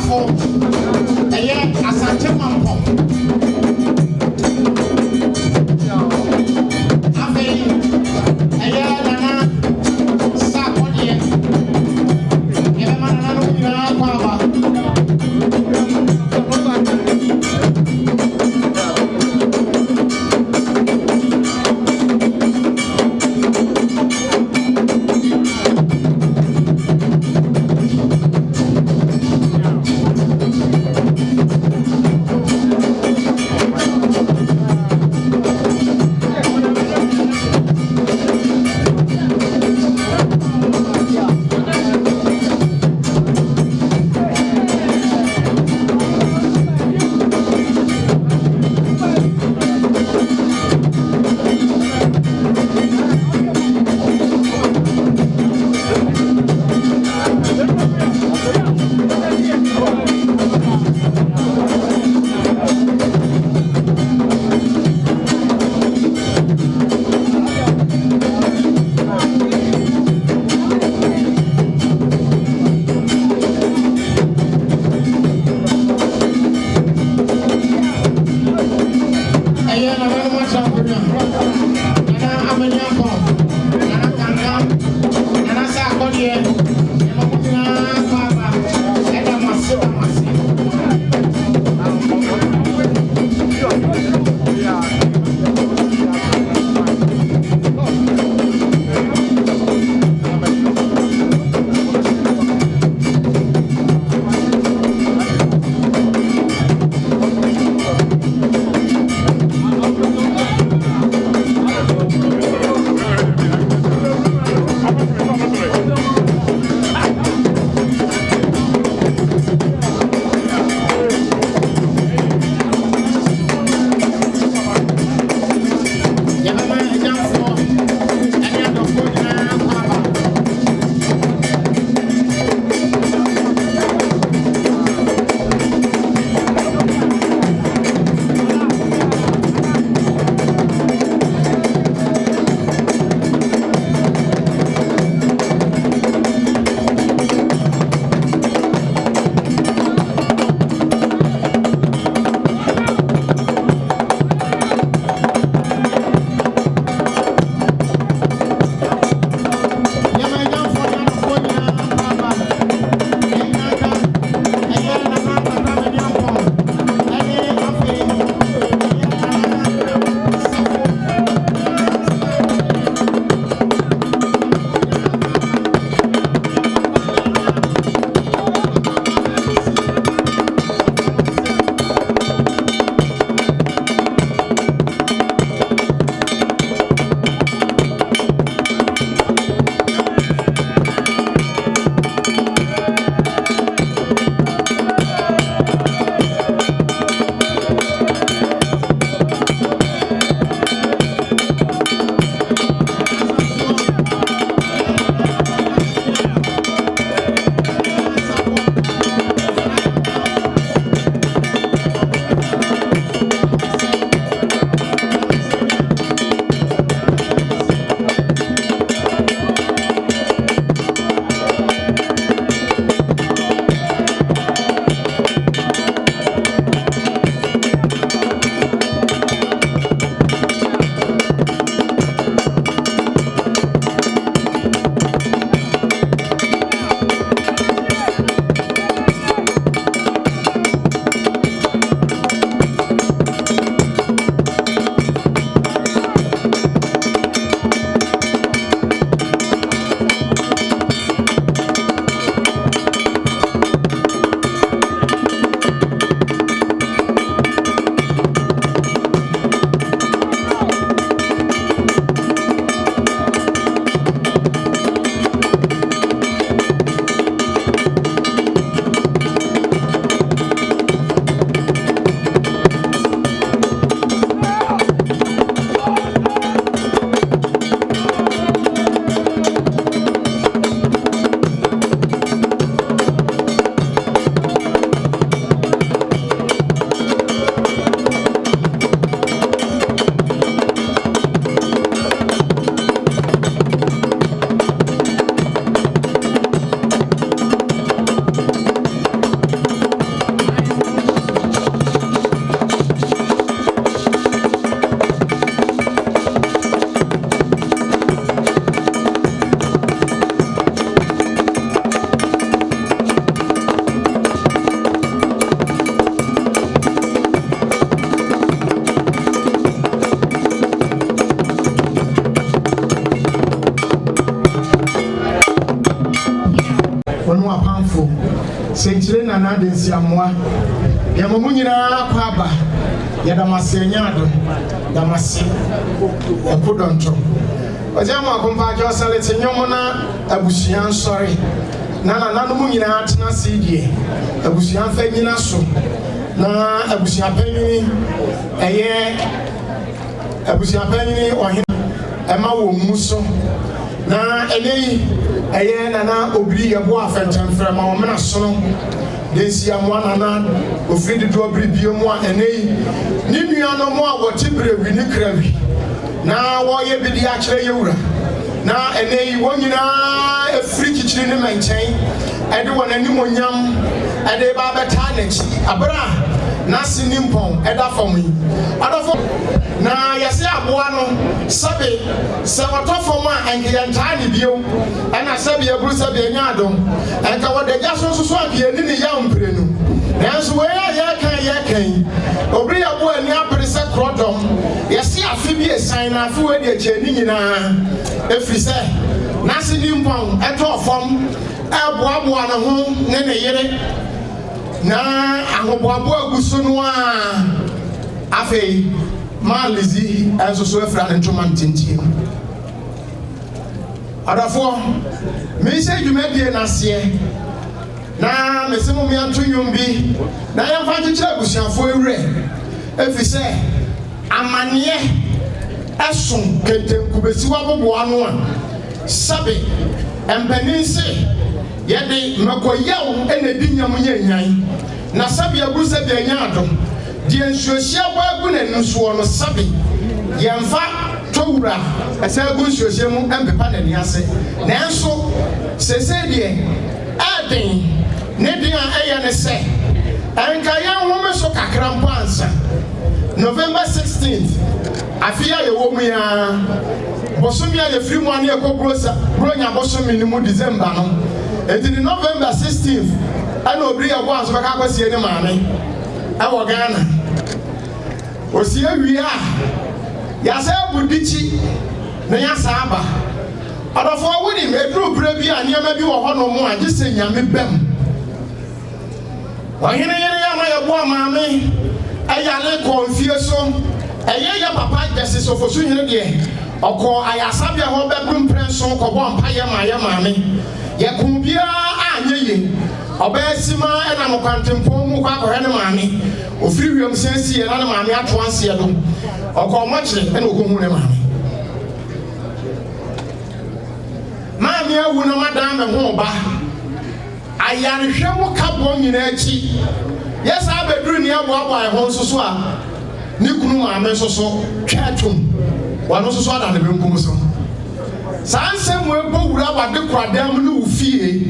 Abafo, Asante Mampo. nana de nsiamoa ya mamu nyina kwa aba ya damase nyado damase ekudonto ojama kompa jo salete nyomo na abusuan sori na no mu nyina atena sidie abusuan fa nyina so na abusuan panyin ohin ema wo muso na enei nana obiri yebo afentemfra ma wo mena so densia mo nana ofridi do obiri biomu a enei ni nuano mo a wote brewi ni krawi na wo ye bidi a kire yewura na enei wo nyina afri kichiri ne manchen ede wona ni monyam ede ba beta nachi abra na sinimpon eda famu adofo na yase aboa no sabe se wotofom a enkiyantaa ne bio ana sabe aburu sabe anya adom enka wodaja so akie ni ne yampre no nanso we ya kan obri aboa ni apre se krodom yase afi bi esan na afi we de achani nyina efrise na sinimpon etofom aboa na ho ne yere na ahoboabo aguso no a afei malizi asoso afra ne ntoma ntintie adafo me se dwumadie na se na mesemo me anto nwombi na yamfa kyekere agusiafo ewure efise amanie eson kentenku besi wabobo ano a sabe empaninse yede makoyawo enedi nyamunye nyan na sabe agu sabe anyado die nsuohia bagu na nsuo no sabe yemfa towura asa agu nsuohia mu empepa na niase nanso sese die aden ne dia eya ne se enka ya home so kakra mpansa November 16th afia ye wo mu ya bosomi ya free mu ane ekobrosa bronya bosomi ni mu December no in November 16th ana obri ya gwa so baka kwasie ne maame awo Ghana osie wia ya sa budichi na ya saba adofo woni medru bra bi aniama bi wo hono mu age se nyame bam wahene yene ya ma ya bo maame ayale konfie so ya papa jesse so fosu hene de oko ayasabia ho bebrum prenso ko bo mpa ya maame ye kumbia anyeye obesima ena no kwantempo mu kwa kohene maame ofiri wiam sensi ye na maame ato anse do oko mochire ena okohu ne maame awu na madam me ho ba ayare hwemu kabo nyina achi yes abedru ni aboabo ai ho nsoso a ni kunu maame nsoso twatwom wano nsoso ada ne benkum so sansem we bowura wade kwadam ne ufie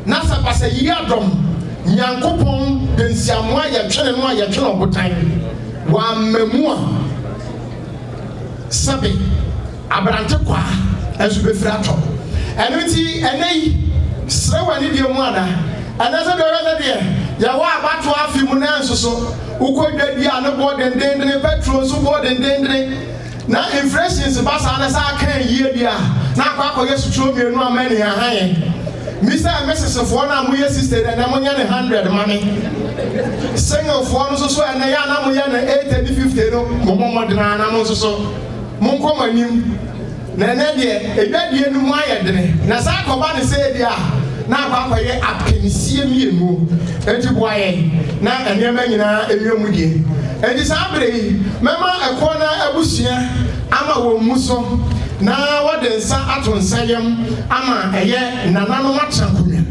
na sapasa yi adom nyankopon densiamoa ya twene no ya twene obotan wa mamu a sabe abrante kwa enso be frato enoti enei srewa ni dio mu ada anaza do de ya wa abato afi mu na nsoso ukodwa dia ne bo dendendre petrol so bo dendendre na inflations basa na sa kan yie dia na akwa yesu tro mienu amani ahan misa message for na mu yesu sister na mo nya ne 100 mami single for no so na ya na mo ya na 80 50 no mo mo dena na mo so mo nko manim na na de edwadie no mu ayedene na sa akoba ne se dia na akwa ye apenisie mienu enti boaye na enema nyina ewiemu die enti sa abre mema ekona abusia ama wo muso na wode nsa atonsayem ama eye nanano matrankunya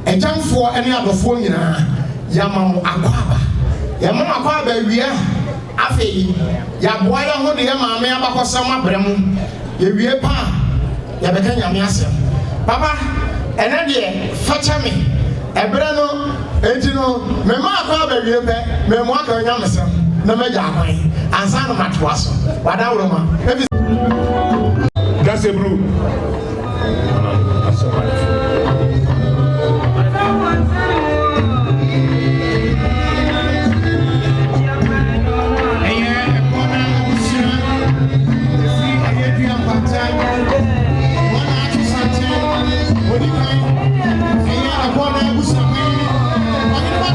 ejamfo ene adofo nyina yamam akwaba yamam akwaba wia afei ya boaya ho de maame abakosam abrem ye wie pa ya beka nyame asem papa ene de facha me ebre no enti no mema akwaba wie pe memo aka nyame sem na meja akwan ansa no matwaso wadawro ma That's a brew. What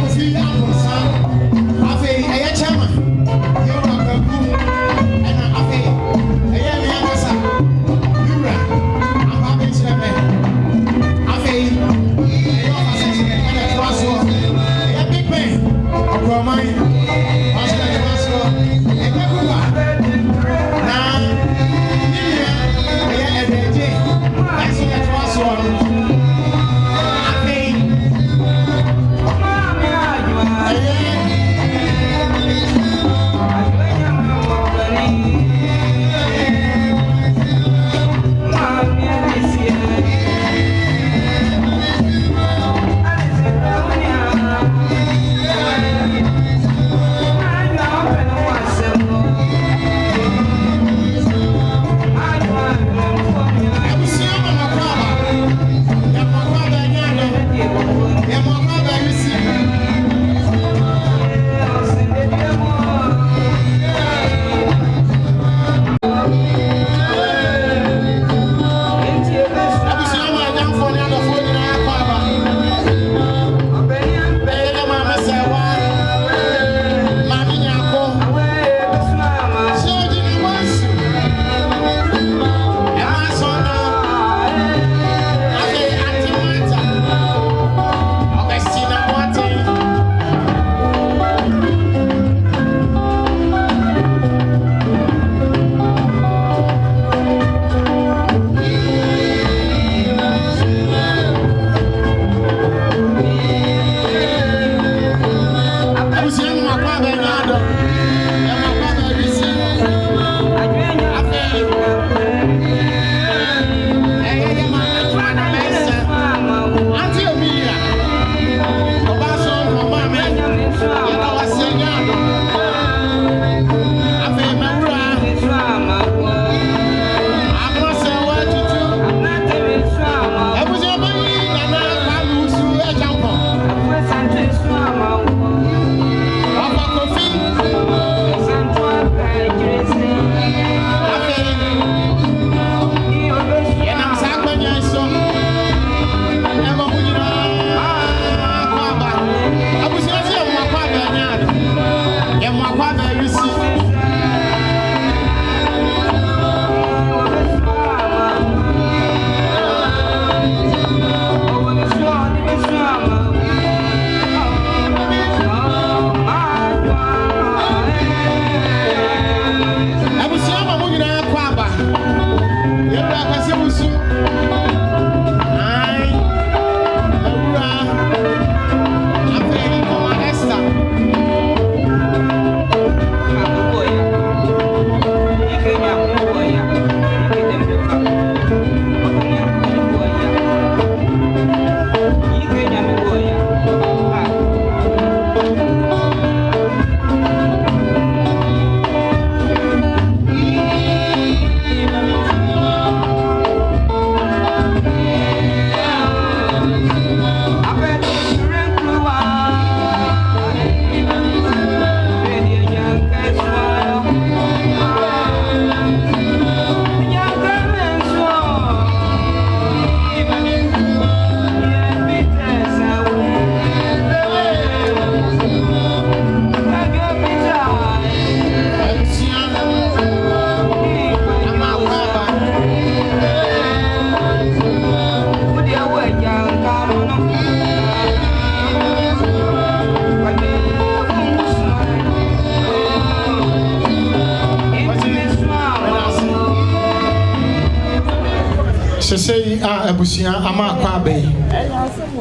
Say abusia ama kwa be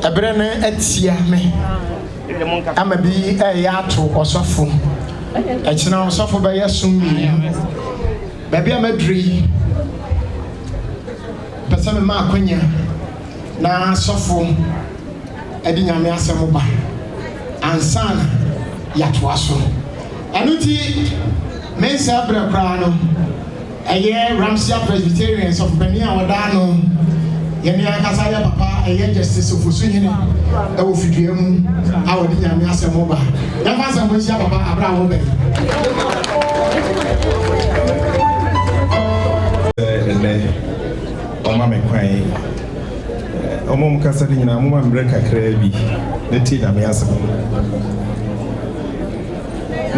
ebre ne atia me ama bi ya to osofo ekina osofo be yesum mi ba bia madri pesa me ma akonya na sofo edi nyame asem ba ansana ya to aso anuti me sa bra kra no eye Ramsia Presbyterians of Benia Wadano yeni akasa ya papa eye justice of Osuhene e wo fidua mu awodi nyame asem ba ya fa asem sia papa abra wo be oma me kwan omom kasa ni na moma mbre kakra bi ne ti na me asem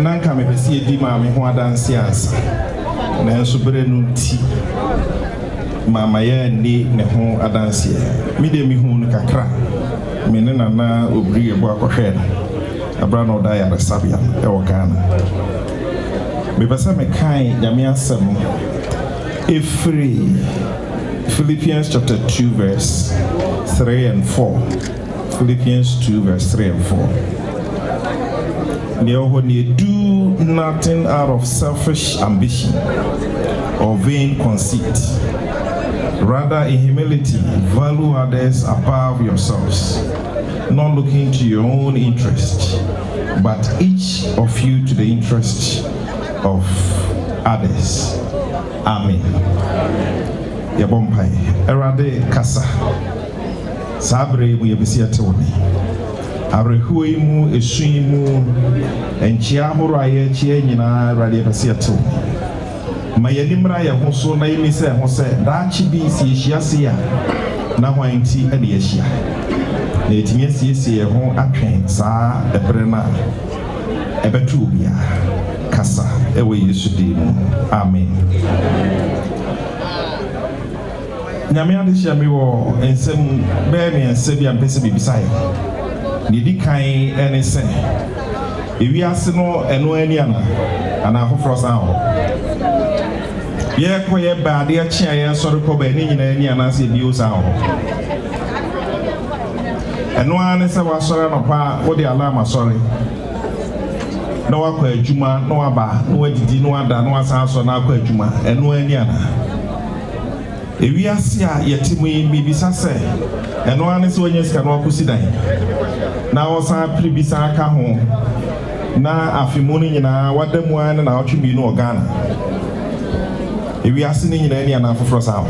nanka me pesi edi ma me ho adanse ansa na enso bere no nti mama ya ni ne ho adanse mi de mi hu no kakra me ne nana obri ebo akohwe Abrano Dia Sabia, Ghana. Bebasa Mekai, Yamiasam, Philippians chapter 2, verse 3 and 4. Philippians 2, verse 3 and 4. When you do nothing out of selfish ambition or vain conceit, rather in humility, value others above yourselves, not looking to your own interest, but each of you to the interest of others. Amen. Yabompai. Erade kasa. Sabre mu yebisi atewoni. Arehuwe mu esui mu enchia horo aye chie nyina erade yebisi atewoni. Ma yenimra ye ho so na yimi se ho se daachi bi si ehia ya na hwanti ade ehia. Na etimi asiesie ye ho atwen saa ebre na ebetu bia kasa ewe Yesu din. Amen. Nyame ade hia me wo ensem be me ensem bia mpese bibisai. Ne di kan ene se ewiase no eno ani ana hofro san ho. Ye ko ye ba de achia ye sori ko ba ni nyina ani ana se bi o san ho. Eno ane se wa sori no pa wo de alama sori. Na wakwa adwuma na waba na wadidi na wada na wasan so na akwa adwuma eno ani ana. Ewiase a yetimu bibisa se eno ane se onye sika na wakusi dan na wosan pribisa aka ho na afimu ni nyina wadamu ane na otwe no Ghana. Ewiase ni nyina ani ana foforo sa ho.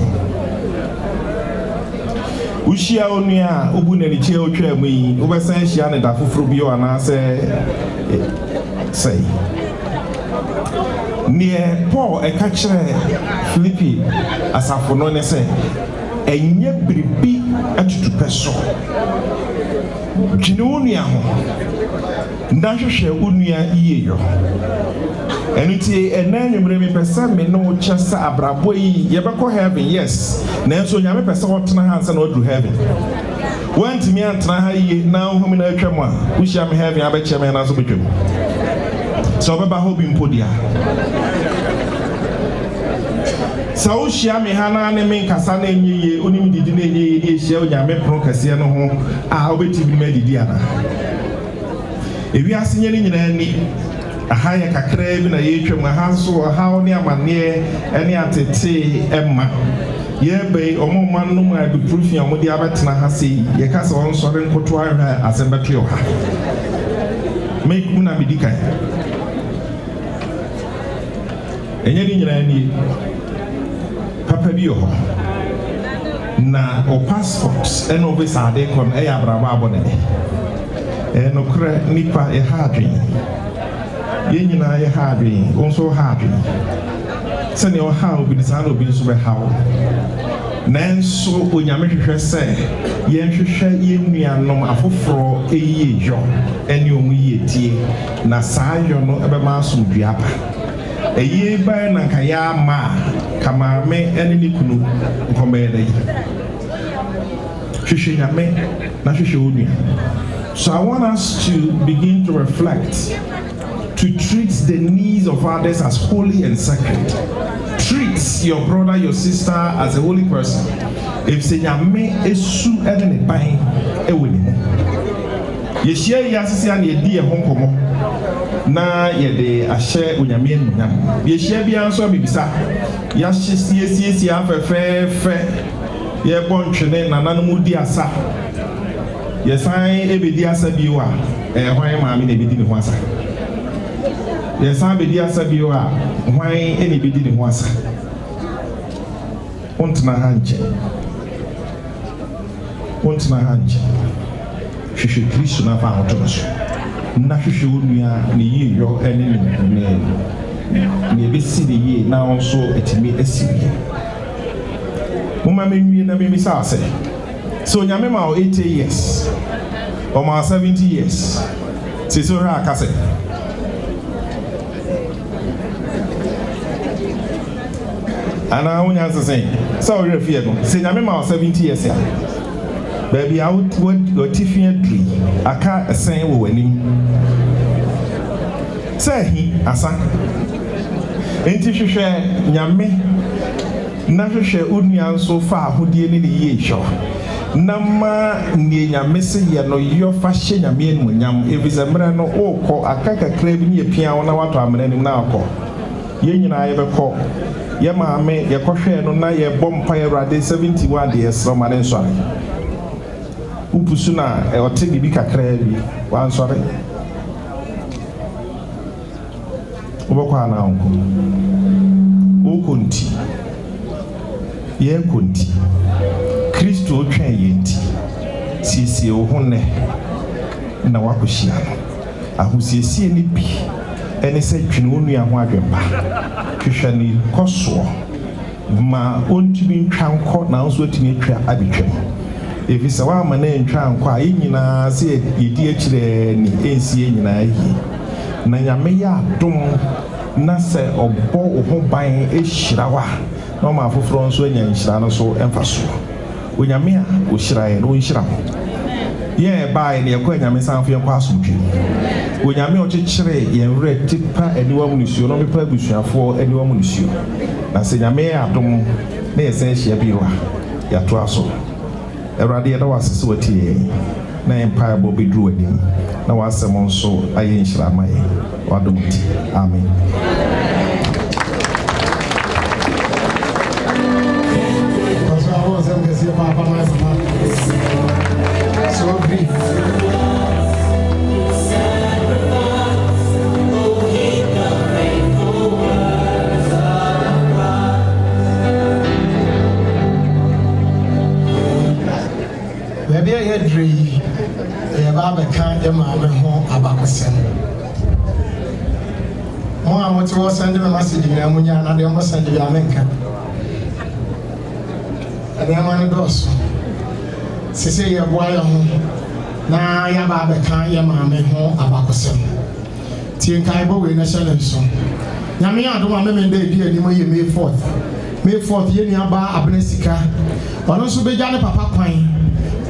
Ushia onua obu na ni che otwa mu yi obesan hia ne da foforo bi o ana se say near Paul a catcher Philippi as a phone say enye biribi atutu peso Jinunia Nashwe unia iyo Eniti enanyumre mi pesa me no chasa abrabo yi yebeko heaven yes nanso nyame pesa wotena hansa na odu heaven wanti mi antena ha yi na hu mi na atwam a wuhia me heaven abeche me na so betwam so baba hobi mpodia Sao shia me hana ne men kasa na enyiye onim didi na enyiye di ehia onyame pro kase no ho a obeti bi me didi ana ewi asenye ni nyina ni ahaya kakra bi na yetwam ahanso ahaw ne amane ene atete emma ye be omoma no ma bi proof am di abetena ha sei ye kasa won sore nkoto ahwa asembeto ha me kuna bidikan enye ni nyina ni papa bi ho na o passport eno be sade kon e abraba abone no kra nipa e hadwen ye nyina ye hadwen onso hadwen se ne o ha obi ni sa no bi nso be hawo nanso onyame hwehwe se ye nhwehwe ye nuanom afoforo eyiye yo ene omu ye tie na saa yo no ebe ma asomduaba eye ba na kaya ma kama me ene ni kunu nkomede hwehwe nyame na hwehwe onua. So I want us to begin to reflect, to treat the needs of others as holy and sacred. Treat your brother, your sister as a holy person. If say nyame esu ene ne ban ewoni mo. Ye share yasisi an ye di e honkomo na ye de ahye onyame enunyam. Ye share bia nso bibisa. Ya hye afefe ye bontwene nananom di asa. Yes, I ebedi asa biwa hwan maami na ebedi ne ho asa. Yes, I ebedi asa biwa hwan ene ebedi ne ho asa. Ontna hanje hwehwe Kristo na fa hoto so na hwehwe onua ne yiyo ene ne ebesi de yi na onso etimi asibi. Mama menwie na me misa ase. So nyame ma 80 years or ma 70 years. Se so ha akase. Ana unya say so we fear no. Se nyame ma 70 years ya. Baby I would tifia tree aka esen wo wani. Say he asa. Enti hwehwe nyame na hwehwe unua so fa ahodie ne ye hwo. Na ma ne nyame se ye no yo fa hye nyame enu nyam ebisemre no okọ akaka kra bi ne pia wona wato amene nim na akọ. Ye nyina ye bekọ. Ye maame ye kọhwe no na ye bompa ye rade 71 de esro ma ne nsore. Upusu na ote bibi kakra bi wa nsore. Obokwa na onko. Okonti. Ye konti. Kristo otwen ye nti. Sisi ohunne na wakohia no. Ahusiesie ni bi. Ene se twene onua ho adwemba. Hwehwe ni koso. Ma ontimi ntwa nkọ na nso otimi atwa abetwam. Efisa wa ma na ntwa nkọ a nyina se yedi akire ni ensie nyina yi. Na nyame ya dom na se obo ho ban ehirawa na ma afoforo nso anya nhira no so emfaso. Onyame a ohirae no nhira ho. Ye bae ne yakọ nyame sanfo yakọ asomdwe. Onyame ochechire yenre tipa eniwa munisuo no mepa busuafo eniwa munisuo. Na se nyame adom na yesen hia biwa ya to aso. Erade yeda wasese watie na empire bo bedru adim na wasem nso aye nhira mai wadomti. Amen. So brief. Maybe I had dream about a kind of mamma home about the sun. More what was sending a message in Amunia and the almost sent to America. And the money goes. Sisi ya boy na ya ba be kan ya ma me ho abakosem tie kan bo we na challenge so nyame adom a me nda di ani mo ye May 4th ye ni aba abnesika ono so be jane papa kwan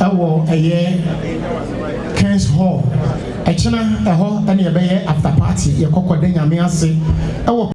ewo eye Kings Hall echena eho ene ye be ye after party ye kokode nyame ase ewo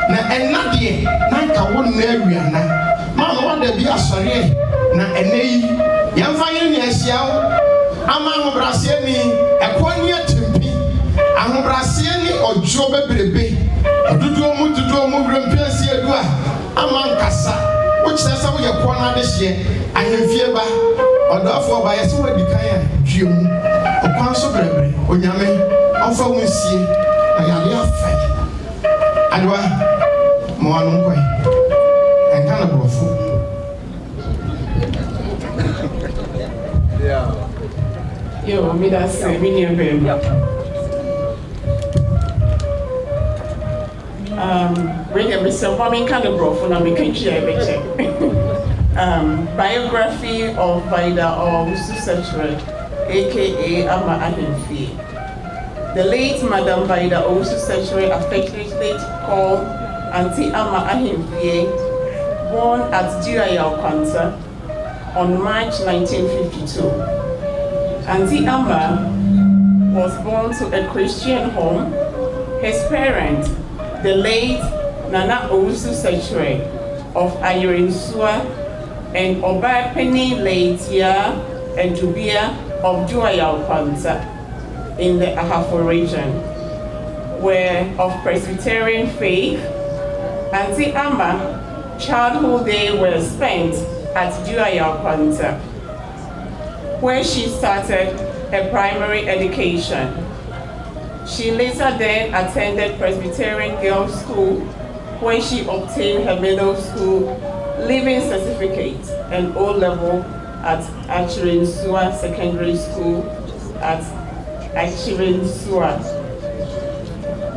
na enade na nka wo na awiana ma no wada bi asore na eneyi yemfa ye ne asia ama ngo brase ni ojo bebrebe odudu mu brempiasi adua ama nkasa wo kyerɛ wo yɛ kɔ na de hye ahemfie ba ɔdɔfo ba yɛ sɛ wadi kan a dwemu ɔkwan so bebrebe onyame ɔfa wo nsie ayale afɛ adwa mo anu nkɔe ɛnka na brɔfo yo me da se me nie bem bring a myself I mean kind of brofo na me kan twa be check biography of Vida Owusu Sekyere aka Ama Ahemfie. The late Madam Vida Owusu Sekyere, affectionately called Auntie Ama Ahemfie, born at Duayal Kwanta on March 1952. Auntie Ama was born to a Christian home. His parents, the late Nana Owusu Sekyere of Ayerinsua and Obaapanin Vida Owusu of Duayal Kwanta in the Ahafo region, were of Presbyterian faith. Auntie Ama childhood days were spent at Duayal Kwanta, where she started a primary education. She later then attended Presbyterian Girls' School, where she obtained her middle school leaving certificate and O-level at Ayerinsua Secondary School at Ayerinsua.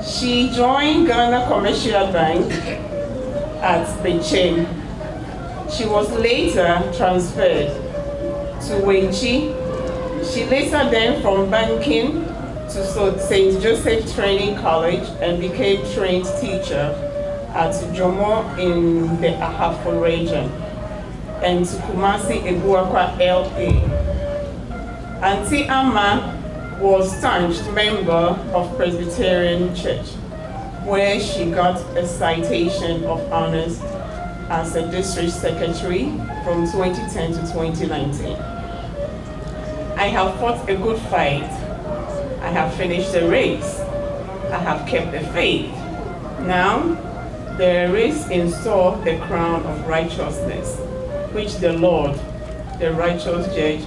She joined Ghana Commercial Bank at Beijing. She was later transferred to Wenchi. She later then from banking to St. Joseph Training College and became trained teacher at Jomo in the Ahafo region and to Kumasi Ebuakwa LA. Auntie Ama was staunch member of Presbyterian Church, where she got a citation of honors as a district secretary from 2010 to 2019. I have fought a good fight. I have finished the race. I have kept the faith. Now, there is in store the crown of righteousness, which the Lord, the righteous judge,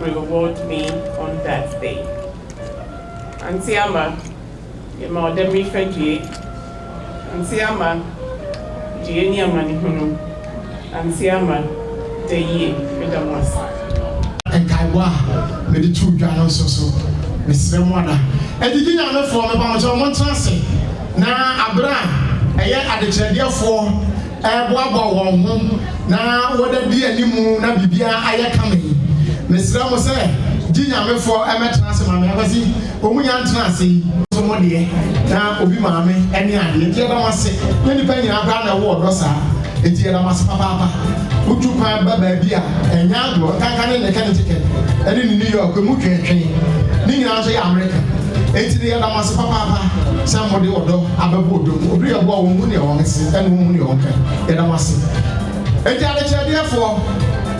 will reward me on that day. Auntie Ama, you ma dem refugee. Auntie Ama, Jenny Amani Hunu. Auntie Ama, the ye, Madam Massa. And Kaiwa, with the two Janos also, Mr. Mwana. And the dinner for me, Bamajo Montansi. Now, Abraham, a year at the Chedia for a Baba home. Now, what a dear Nimu, Nabibia, I coming. Mr. Ramos said, Dinner for a matras, Mamma, was he? Omuyan Transi, somebody, now Obi Mammy, any idea. The other one said, when you pay your brand award, Rosa, it's the other one's papa. Utupa baby, and Yango, Kakan, the Canada ticket, and in New York, a Muki train. Nina say America. It's the other one's papa, somebody or dog, Ababu, real ball, money on it, and money on it. The other one said, and therefore,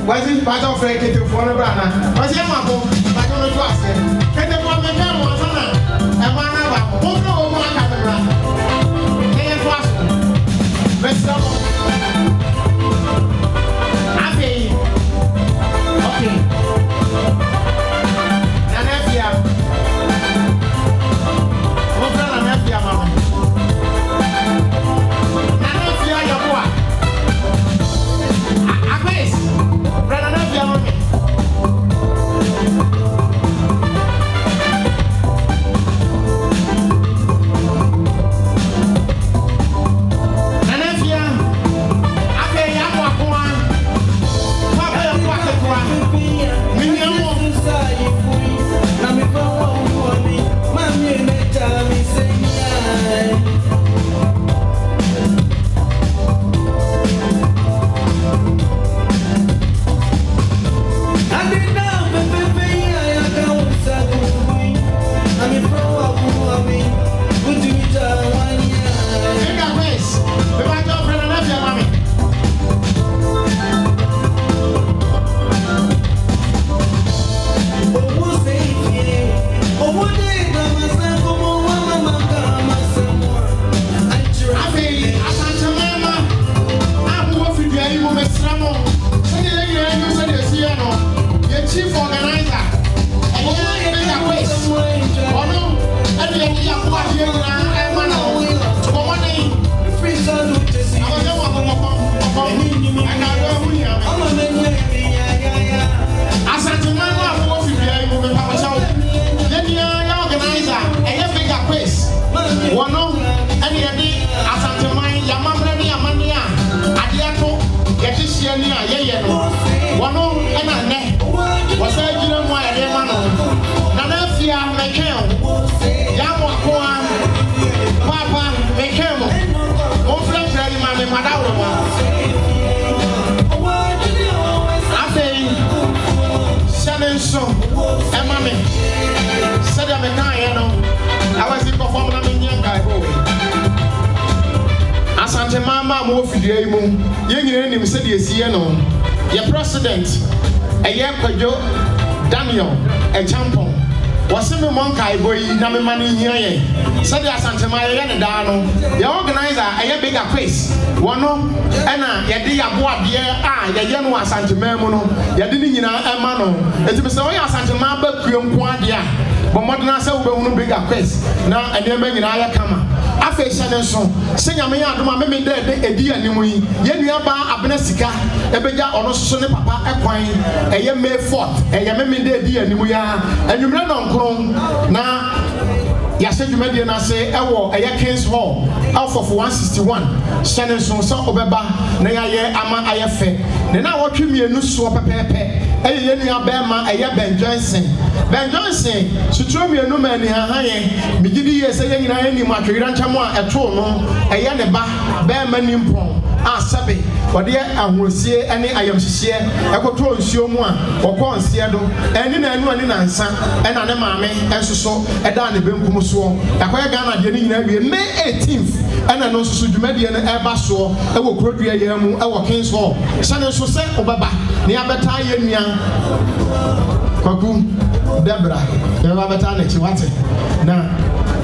was it part of a kid for a brother? Was it my book? I don't know to ask him. Get the woman down once and one hour. Won't know what happened. They are fast. Let's go. Happy. Okay. Nanafia. What's that, Nanafia, Mama? Nanafia, your boy. Nanafia, Mama. wo fidie mu ye nyina nim se de esiye no ye president eye Kwadwo Daniel Echampon waseme monka iboyi na me mani hia ye se de asantema ye ne da no ye organizer eye bigger quiz wono ena ye de yabo ade a ye no asantema mu no ye de ni nyina ema no enti se wo ye asantema ba kuem ko ade a bo modena se wo be hunu bigger quiz na ene ma nyina ya kama afa ehye nso se nyame ya adoma me de edi animu yi ye nua ba abena sika ebeja ono so ne papa ekwan eye May 4th eye me de edi animu ya anwumre no nkron na yase dwumade na se ewo eye Kings Hall out of 161 hyene nso so obeba na ye ama ayefe ne na wotwe mienu so pepepe eye ye nua ba ma eye Ben Johnson sutro mienu ma ni hahaye migidi ye se ye nyina ye ni mu atwira nchamo a eto no eye ne ba ma ni mpon asabe wode ahosie ene ayamhihie ekoto nsuo mu a wokọ nsie do ene na anu ani na nsa ena ne maame ensoso eda ne benkum so yakoye Ghana de ni nyina wie May 18th ena no nsoso dwumade ne eba so ewo krodua ye mu ewo Kings Hall sane so se obaba ne abeta ye nua kwaku Debra ye babeta na chiwate na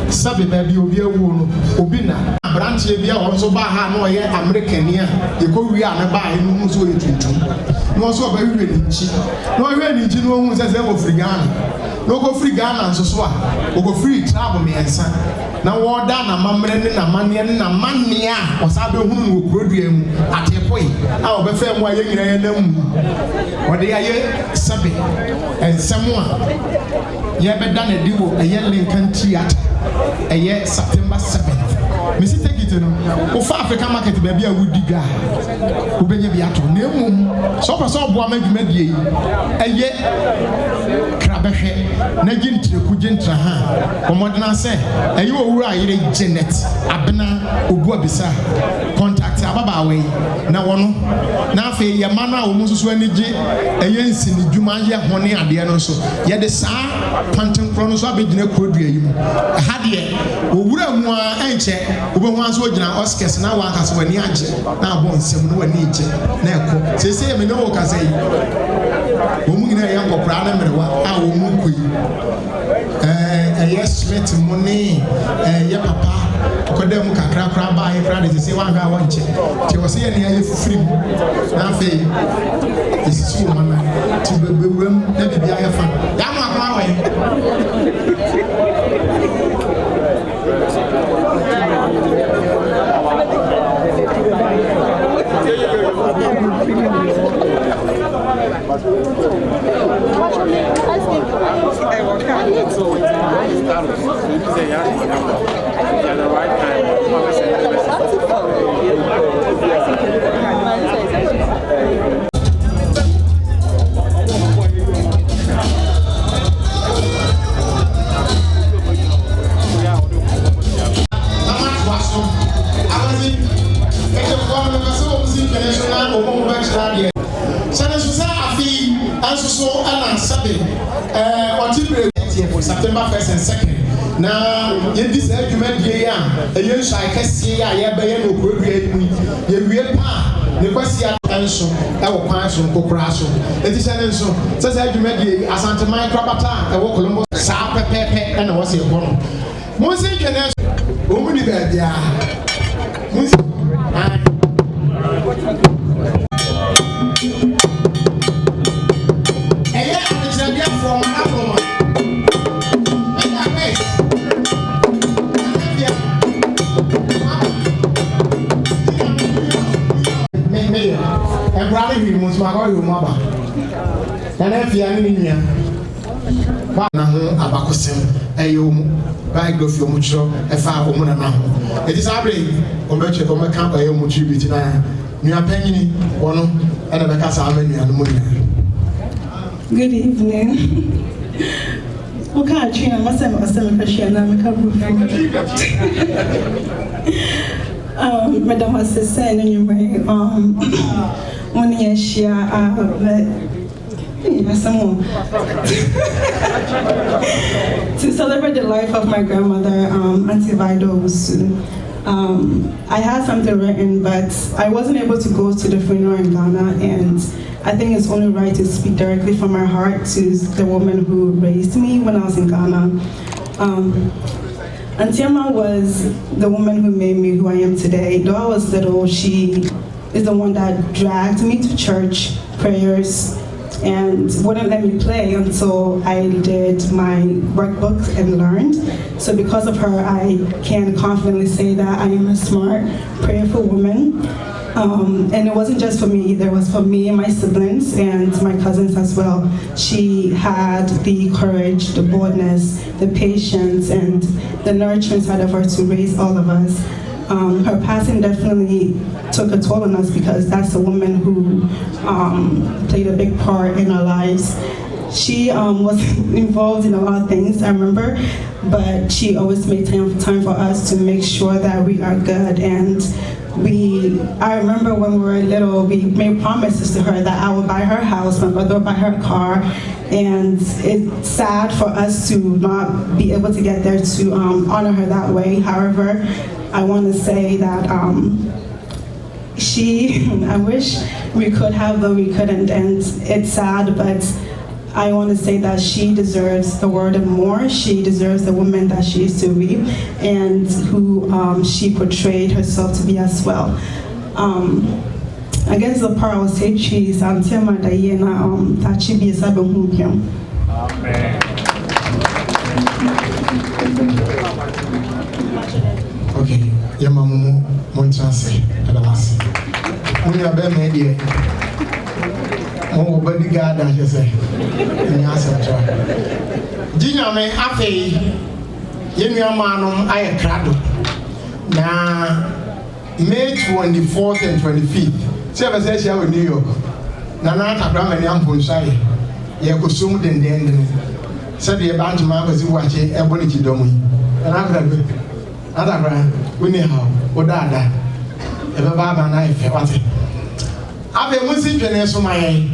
sabe ba bi obi awu no obi na branch e bia won so ba ha no ye Americania ye ko wi a na ba e no so ye tuntum no so ba wi ni nchi no wi ni nchi no hu se wo free Ghana no go free Ghana nso so a o go free travel me ensa na wo da na mamre ne na mane ne na mane a o sa be hunu no okrodua mu atepoi a o be fa mu aye nyina ye nam o de aye sabe ensam a ye be da na diwo aye Lincoln Theatre eye September 7th me si take it no o fa African market ba bia wudi ga o benye bia to na emum so pa so bo amadwuma die eye krabehwe na gintire ku gintra ha komodena se eye owura ayire Janet abena obu abisa contact ababa we na wono na afa ye manu a omususu anije eye nsini dwuma ye hone ade no so ye de saa pantenkro no so abegina krodua yim ha de owura mu a enche obehu anso ogina Oscars na wa akase wani age na abon nsem no wani age na eko sese me no wo kase yi omu gina ye nkopra na merewa a wo mu koi yes Smith money ye papa kodem kakra kra ba ye kra de sese wa ga wonche ti wo se ye ne ye fufiri na fe isi wo mana ti bebewem na bibia ye fa ya ma akwa wa September 1st and 2nd. Now, in this argument, ye shall see a bay no create me. Ye real pa, the question answer, our pass from Cocrasso. It is an answer. Says argument, as Santa Mai Crabata, a walk Colombo, Sapa Pepe, and I was a one. Monsieur can answer, only that, and if you are in here, Abacosem, biography of Mucho, a far woman now. It is our brain, or better from a camp by your tribute now. You are penny, one, and a casa many and Good evening. Okay, I must have a celebration. Madam Assistant, anyway, one year share to celebrate the life of my grandmother, Auntie Vida Owusu. I had something written, but I wasn't able to go to the funeral in Ghana, and I think it's only right to speak directly from my heart to the woman who raised me when I was in Ghana. Auntie Emma was the woman who made me who I am today. Though I was little, she is the one that dragged me to church prayers and wouldn't let me play until I did my workbook and learned. So because of her, I can confidently say that I am a smart, prayerful woman. And it wasn't just for me either, it was for me and my siblings and my cousins as well. She had the courage, the boldness, the patience, and the nurturing side of her to raise all of us. Her passing definitely took a toll on us because that's a woman who played a big part in our lives. She was involved in a lot of things, I remember, but she always made time for us to make sure that we are good. And I remember when we were little, we made promises to her that I would buy her house, my brother would buy her a car, and it's sad for us to not be able to get there to honor her that way. However, I want to say that I wish we could have, but we couldn't, and it's sad, but I want to say that she deserves the world and more. She deserves the woman that she used to be and who she portrayed herself to be as well. I guess the part I would say is until my day na tachi bi sabe humpiam. Amen. Okay, yamamu monchase adamasi. Munya be me die. Mo bodyguard and she say. Ni asatwa. Jinyame afei yenua manum aye krado. Na May 24th and 25th. Say say she in New York. Na na takra mani amponsaye. Ye kosum dendenden. Say the band man go si wache eboni kidomu. Na akra Adabra, we need how, or dada, ever baba knife, what it. I've been musing to my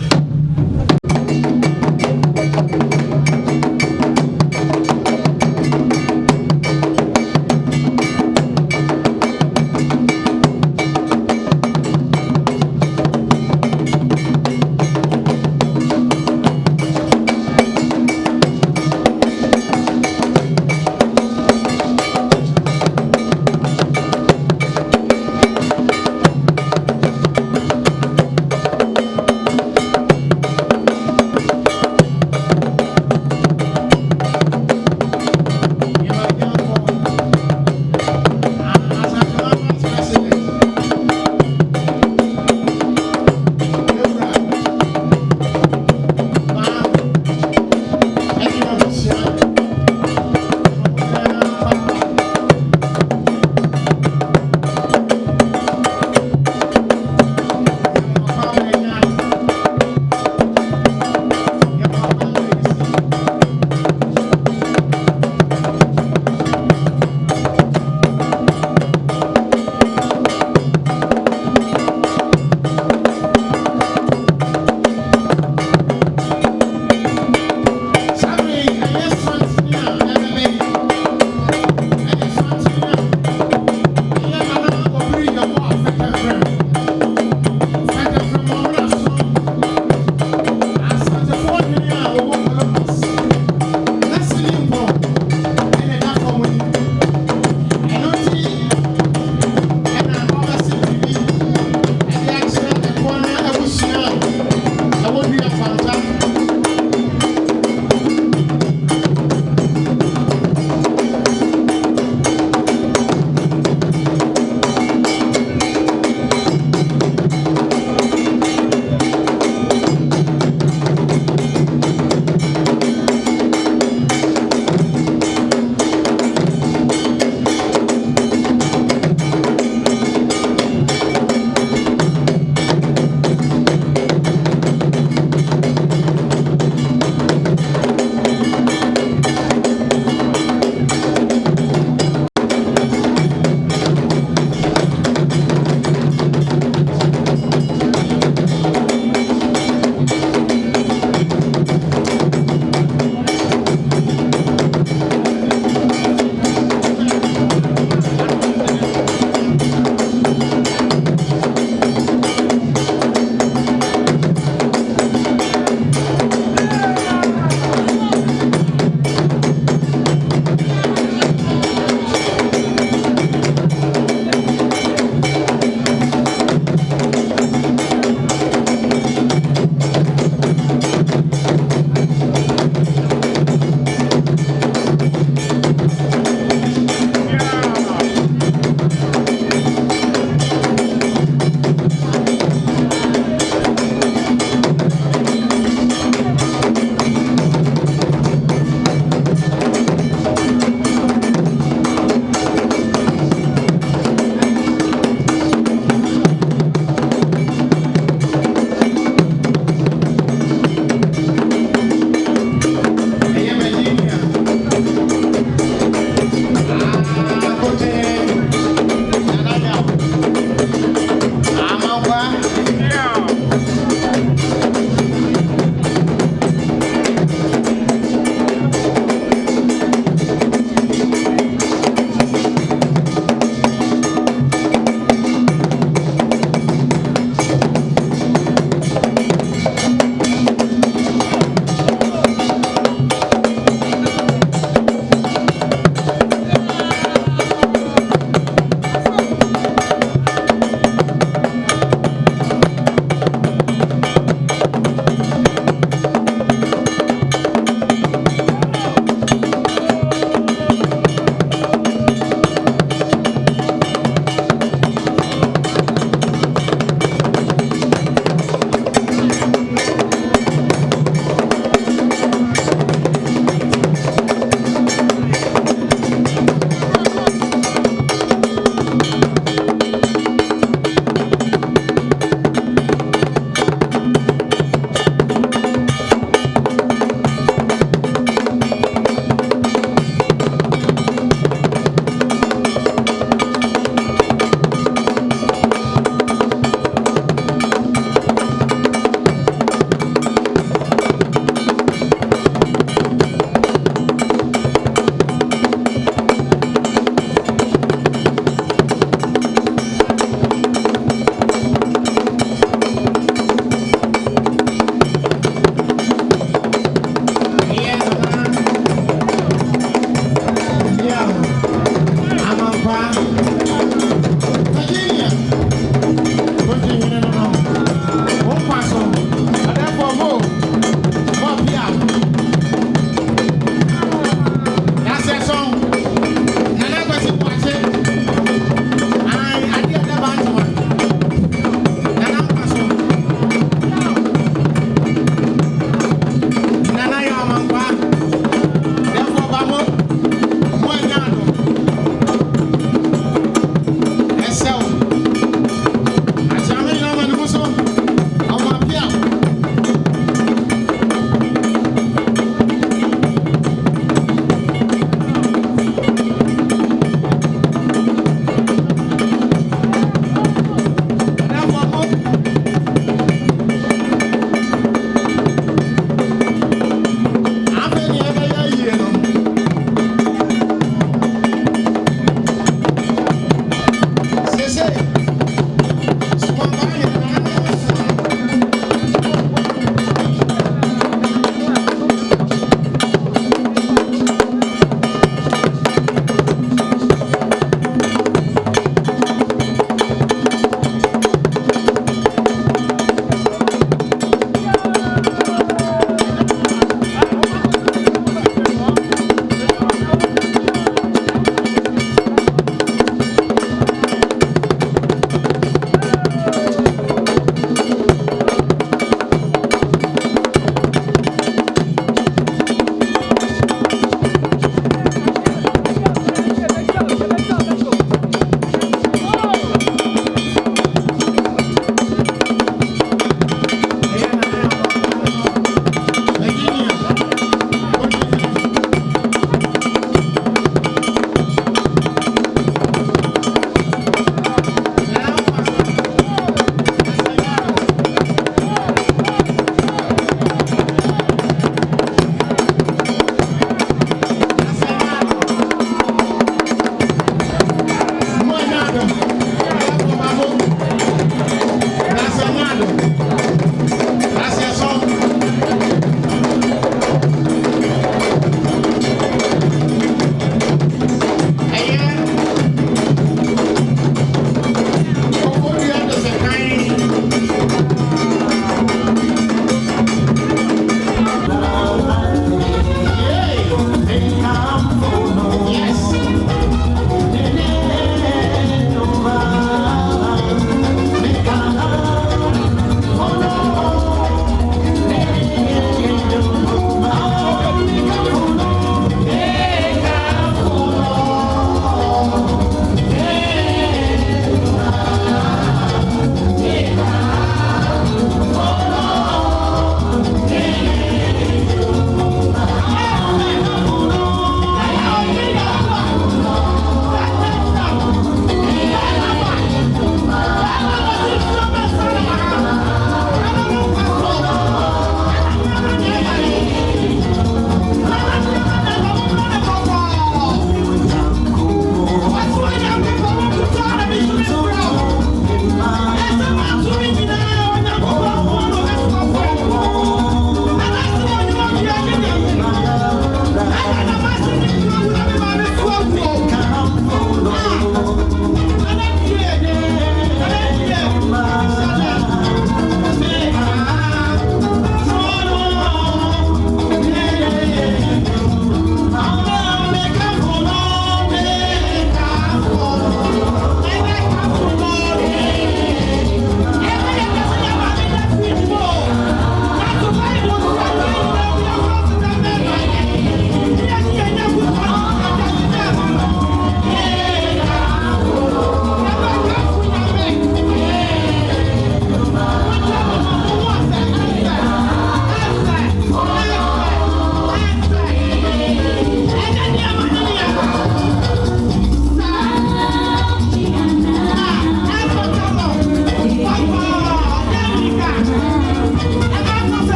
Oh,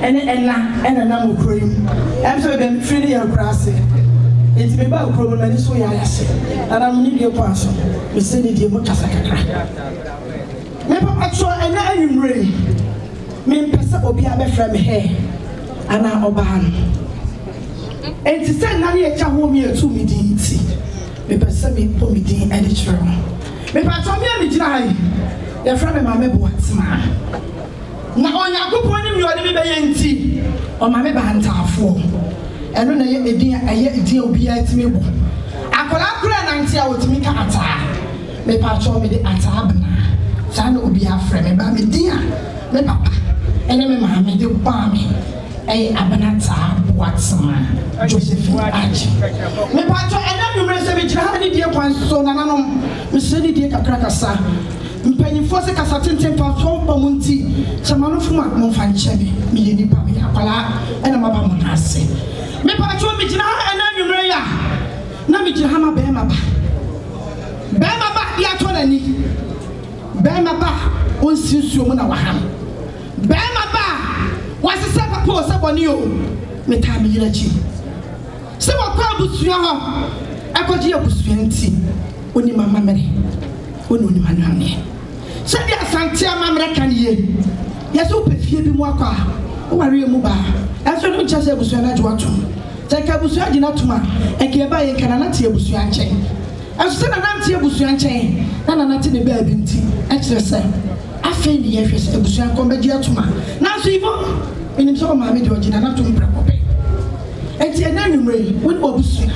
and na mo cream am so dem free your grass it's me ba cream na so ya yase and am need your pass me say the mo kasa kakra me papa so and na anwumre me pesa obi abefra me he ana oba no enti say na ye cha ho me etu me din ti me pesa me po me din e de chiro me pa to me gina hai ye fra me ma me bo atima na Onyankopon ni mi ode me be ye nti o ma me ba ntafo eno na ye edin obi atimi bo akola kura na nti a wotimi ka ata me pa to me de ata abna sa na obi afre me ba me din a me papa ene me ma me de ba me abana ta watsama Josephine Aji me pa to ene numre se be jira ni die kwan so na nanom me se ni die kakra kasa mpanyimfo se kasa tenten pa so pa munti chamano fuma mo fa nchebe me ye nipa me akwala ene maba mo nase me pa to me jira ene numre ya na me jira ma be ma ba ya to na ni be ma ba on sinsuo mo na waham be ma ba wase se papa o se boni o me ta me yira chi se wakwa busua ho ekoji abusua nti oni mama mere oni manane se dia asante amamre kan ye yeso pefie bi mu akwa o ware mu ba eso no chase abusua na jwato se ka abusua gina tuma e ke ba ye kana na tie abusua nchen eso se na tie abusua nchen na na tie ne ba bi nti e kire se afa ni ye hwese abusua kon be gi atuma na so ibo enim so ma me de ogina na to mpra kope enti ena numre won abusua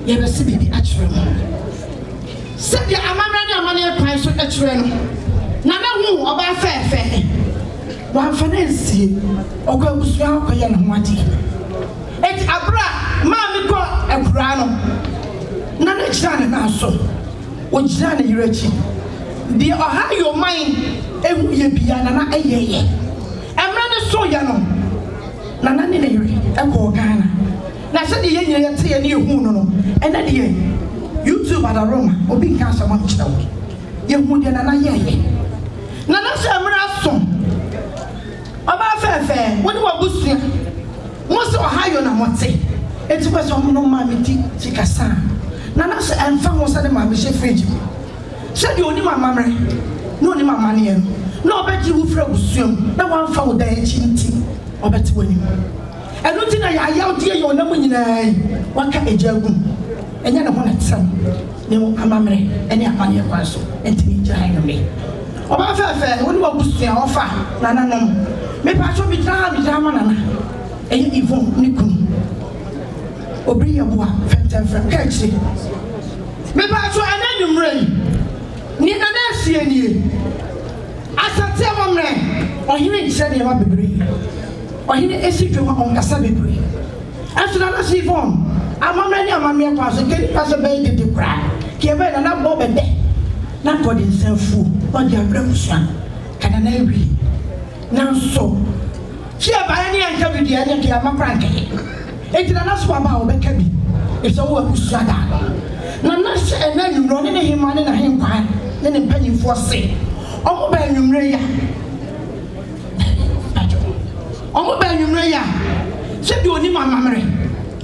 ye be se bibi a kire mu se dia amamra ni amane kwan so a kire no na hu oba fefe wa fanensi okwa abusua akoye ne ho ade enti abra ma me ko akura no na na kira ne na so o kira ne yirachi di oha your mind ehu ye bia na eyeye emra ne so ya no na ne ne yire e ko Ghana na se di ye nyire ye te ye ne ehu no ena de YouTube ada Roma obi nka asama kira wo ye hu de na yeye na se emra so oba fefe woni wa busua mo se oha yo na mote enti kwa so no ma me ti sikasa na se emfa ho se de ma me she fridge se di oni mama mre no oni mama ne en no obeti wo fra busuam na wan fa wo dan echi nti obeti woni enu ti na ya de ye onam nyinaa waka ejagu enya ne ho na tsam ne mo amamre ene amane kwa so enti ni jai no me oba fefe woni wa busua ofa na nanom me pa so bi tra ma nana eye Yvonne ni kun obri yeboa fenten fra kachi me pa so ananumre ni na na sie nie asate amamre ohine nche ne ma bebre ohine esi dwoma onkasa bebre asuna na Yvonne amamre ni amamre kwa so kedi pa so be de kra ke be na bo be de na god nsanfu o di abramusa kana na ewi na so chi aba ni anka bi dia ne ke amakra nke etina na so aba o be ka bi e so wo abusa da na se na nyumro ne himane na henkwa ne ne mpanyimfo se omo ba nyumre ya omo ba nyumre ya se bi oni mamamre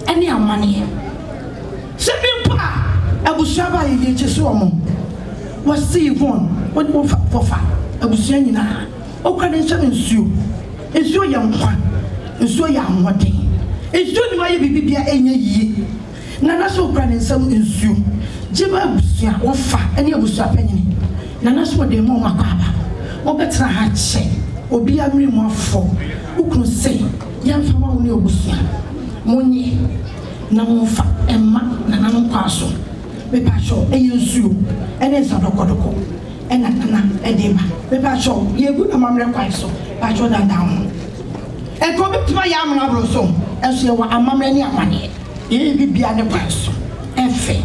ene amane se bi mpa abusa ba ye che so omo wasi Yvonne woni mo fa abusa nyina okwa ne nse nsuo ya nkwa nsuo ya ahoden nsuo ni ma ye bibia enya yie na so okwa ne nsam nsuo jiba abusa wo fa ene abusa panyini na so de mo makaba mo betra ha che obi amri mo afọ ukunu se ya fa ma woni abusa monye na mo fa emma na mo kwa so me pa sho nsuo ene sa dokodoko ena na edeba me pa sho ye gu na mamre kwa so pa sho dan dan e ko bitima ya amra bro so enso ye wa amamre ni amane ye bibia ne kwa so efe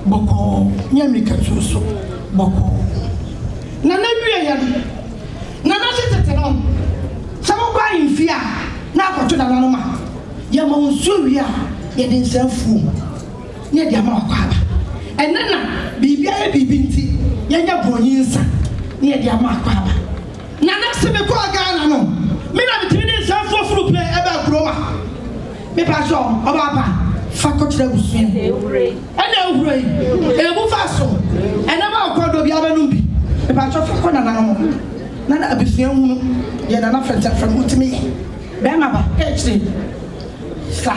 boko nyamika so boko na wie ya na tete no samo kwa infia na akoto da no ma ye ma nsuo wi a ye de nsafu ye de ama kwa ba enena bibia bibinti yenya bonyinsa ne ye dia makwa ba na se me ko Ghana no me na bitimi ne sanfo furu play pacho Obapa fakotre busu ene ewure ebu faso ene ma okodo bi abanu bi me pacho fakona nananom na abusuan hunu ye na frente from utimi be ma ba kechiri sa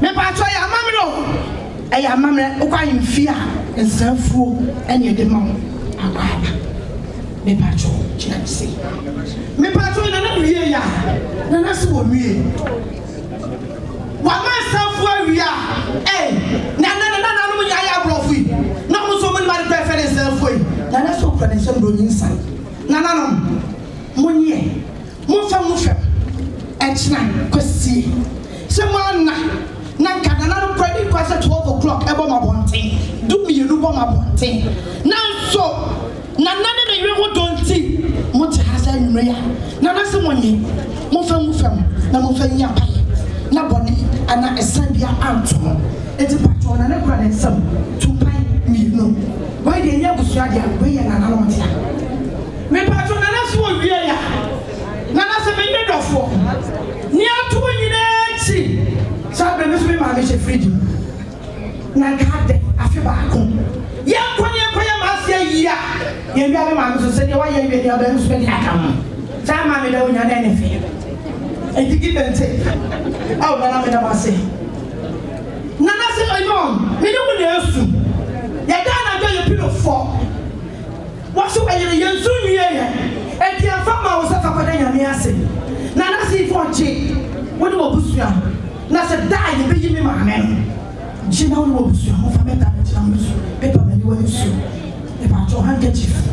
me pacho ya mamro e ya mamre ukwa yimfia nsafuo ene de ma akwa me pacho chinamsi me pacho na wiye ya na se wo wiye wama safuo wiya na no nya ya brofu na mo so mo ma de prefer safuo na so kwa ne sem do nyinsa na no monye mo fa echna kwesi se mo na kada na no predi kwase 12 o'clock ebo ma bonten do me you bo ma bonten na so na ne we wo donti mo te hasa nwure ya na se monye mo fa na mo fa nya pa na boni ana esabia anto eti pato na ne kura ne nsam tupai mi no why dey nya busu ade we ya na no tia me pato na na so wie ya na se me ndofo ni atu nyina chi sabe me so me ma me che fridi na gade afi ba ko ya ko ya ma se yia ye bia me ma me so se de wa ye bia be so be aka mo sa ma me da wonya na ne fe eti gibente aw na me da ba se nana se oyon me no na asu ya da na do ye pilo fo wa so ayere yensu nwie ye eti afama wo se fa kwada nyame ase nana se fo che wo de wo busua na se da ye be yi me ma me jina wo busua wo fa meta na jina musu pepa me wo yusu e ba to handkerchief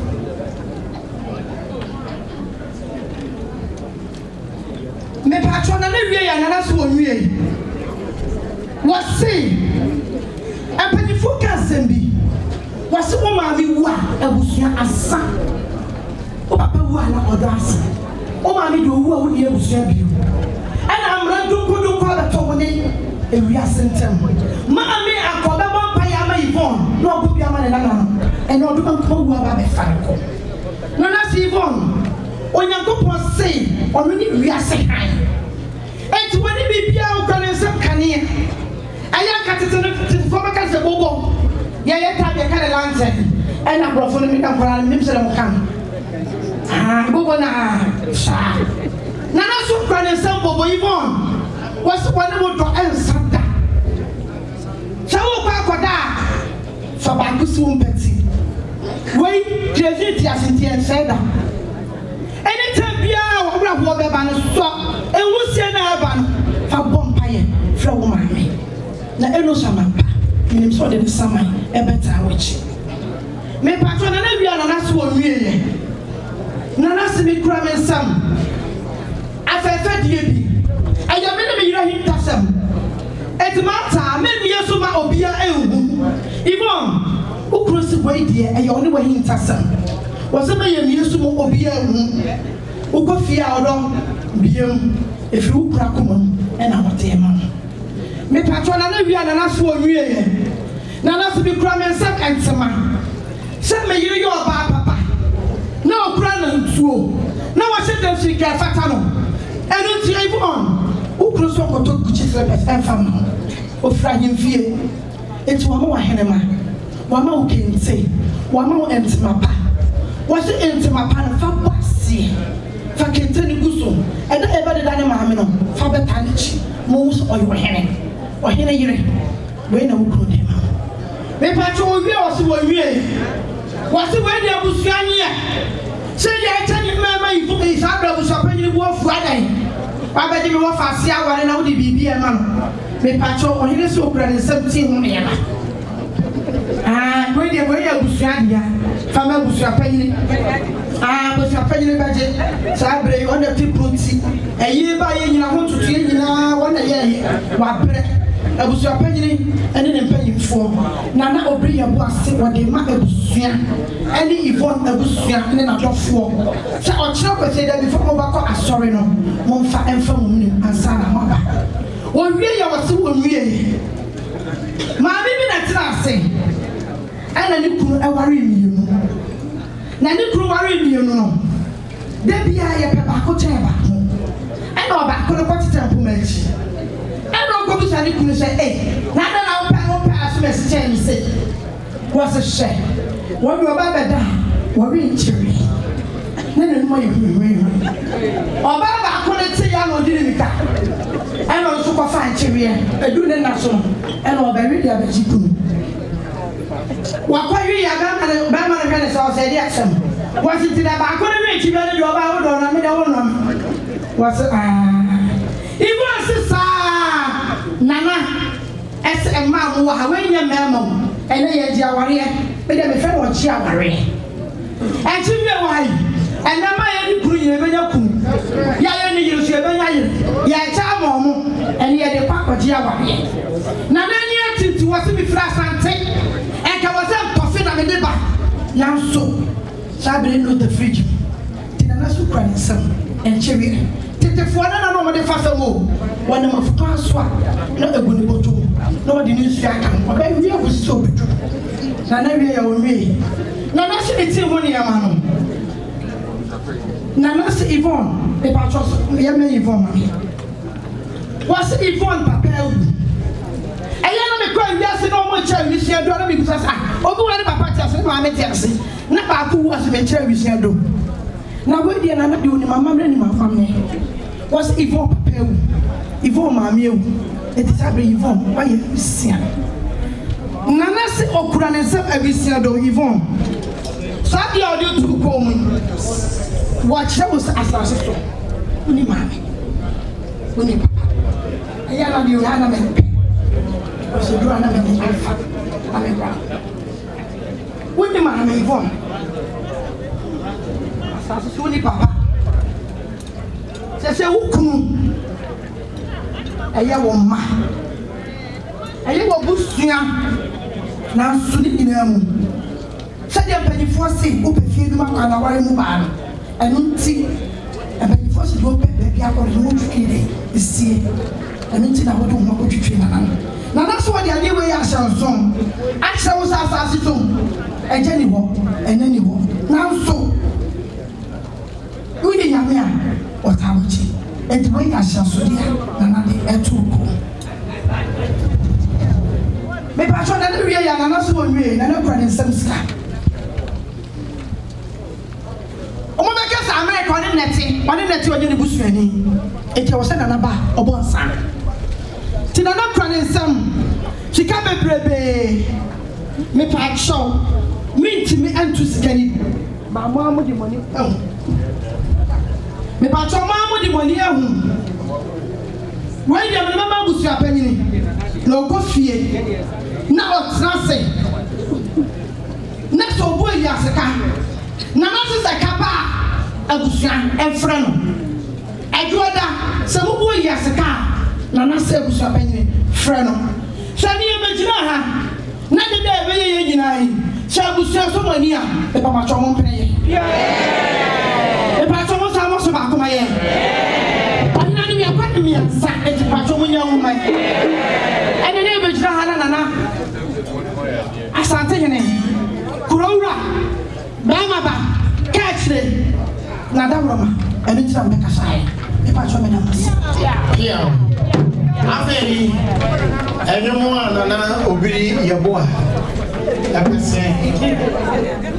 me patron na wie ya na so wie wasi apanifu kasembi wasi wo ma mi wa abusua asa o papa wa na odasa o ma mi do wo wo die abusua bi ana amra dunku ba to woni ewi asentem ma mi akoba bo pa ya ma Yvonne no obo bi ama na na ene odo ban ko wa ba be farko no na si Yvonne onyankopon sei ono ni wi ase han enti woni bibia o kan nsem kane aya katete no fo baka se bobo ya ta be kale lantern ena brofo no mi kan fara nim se mo kan bobo na sha na so kan nsem bobo Yvonne was one mo do ensanda sawo kwa koda so ba kusu mpeti wei jesu asinti enseda anytime bia wo be ban so ewusie na ba no fa bompaye fra wo maame na eno samapa minim so de samai e beta wachi me patro na bia na so wieye na se mi kura men sam afefe die bi ayame na me yira hintasam etimata me mi yeso ma obia ewu Yvonne ukrosi boy die ayo ne wa hintasam wasema ye mi yeso mo obia ewu ukofia odon biem efi ukura komam ena wote ma me patro na wi na so wieye na so bi kura men sak antema se me yire yo ba papa na okura na ntuo na wa hye dem ka fata no enu ti Yvonne ukuru so koto kuchi slepes enfam ofra himfie eti wa ma wa henema wa ma ukente wa ma entema pa wa se entema pa na fa basi fa kente ni guso eda eba de dane maame no fa beta ni chi mo so oyo hene yire we na ukuru de ma me pa cho wi o se wo wie wa se we de abusua nye se ye tani mama ifu ke sa bra abusua pa ni bu ofu adan abedi me wo fa sia ware na wo de bibi e ma no me pa cho o hene so okura ne 17 hu ne ma we de we ya abusua dia fa ma abusua pa ni abusua pa ni baje sa bre yo na ti proti eyi ba ye nyina ho tutu ye nyina wo na ye wa bre abusua pa ni ene ne mpanyimfo na obri ya bo ase wo de ma abusua ene Yvonne abusua ne na dofo sa o kire ko se da bi fo mo ba ko asori no mo mfa emfa mo ni ansa na mo ba o wie ya wo se wo wie ma bi na tira ase ana ni kunu e ware mi no na ni kunu ware mi no de bia ye pe ba ko che ba And no back on the party temple match. And no go to Sally Kun say, hey, now that I'll pass message say, what's a shame? What you about that? What in cherry? Then more you Obaba couldn't say I know didn't and also for fine cherry, a do the national, and all very dear Bejiku. What quite you are going to Bama Venezuela said, yes, was it in a back on the rich? You better go about on a middle. Was it was a Nana as a man who are wearing your memo, and they are warrior, but I'm a friend of Chiavari. And to your wife. And now I am going to be Yaya, you should be Yaya, and yet the Papa Giawa. Now, then, you was to be flash and take, and I was a coffin of a deba. Now, so, Sabine know the fridge. Did I not cry some and cherry? Take the phone and over the faster move. One of class one, not a good bottle. Nobody needs to act. But then we was so true. Now, never me. Now, that's it, money, man. Nana se Yvonne, the patros, Yame Yvonne. Was Yvonne Papel? I am a crime, yes, no more child, you see, I don't know because I, although I never practice, my materials, not who was a child, you see, I do. Now, where did I do my mamma and my family? Was Yvonne Papel? Yvonne, my meal, it is a Yvonne, why you see? Nana se Okuran and some every single Yvonne. So I audio to come. Watch that was as Uni mammy. Uni papa. I am you had a man. Was a drone of an alpha. I'm a brown. Uni mammy, Yvonne. As Uni papa. Says a wookum. A young man. A young bush. Now, soon in them. Said your penny for say, open field, and a while move. I don't see a baby for the baby. I got no tree. You see, I don't think I would do more to train. Now that's what the idea we are song. I shall was as a Jenny walk and any walk. Now so we didn't have what I would see. And the way I shall so dear, and I did a two. Maybe I shall not be a and also way, and I'm running some sky. America on the net when you bush any. It was another bar or one son. Tinana crying some. She can't be brave. Me pack show. Me to me and to skinny. My mom with the money. Oh. Me pack your mom with the money. When you remember what's happening, no go fear. Now it's nothing. Next to boy, Yasaka. Nana is a capa. Abusuan efra no aduoda se mo boy yasaka na na se abusuan panyin fra no se ne e begina ha na de de be ye nyina yi se abusuan so mani a e papa cho mo mpene ye e pa cho mo sa mo so ba ko ma ye ona ni mi akwa mi ansa e ti pa cho mo nya wo ma ene ne e begina ha na na asante hene kurowura ba ma ba catch Nada broma, and it's a make a sign. If I show me numbers. Yeah. After everyone, Nana, obey your boy. I can say,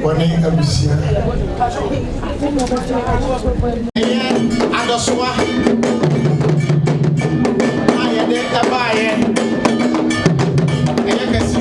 one name of Lucia. And the swa. I had a buyer. And you can see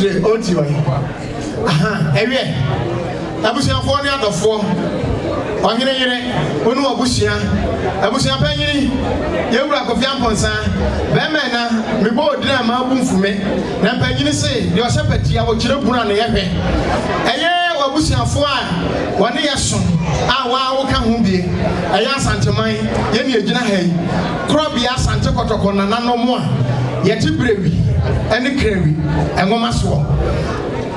Andre oti wa ewie abusuafo ne adofo ɔhene yere onu abusua abusua panyini yewura Kofi Amponsa bɛmɛ na mebɔ odina ma abu mfume na panyini se de ɔhyɛ patia wɔ kyerɛ bunu na yɛhwɛ ɛyɛ abusuafo a wɔne yɛ so a wɔawo ka ho bie ɛyɛ asanteman yɛ ne egyina ha yi krɔbea asante kɔtɔkɔ na nanom a yɛte brewi ɛne krewi ɛngoma soɔ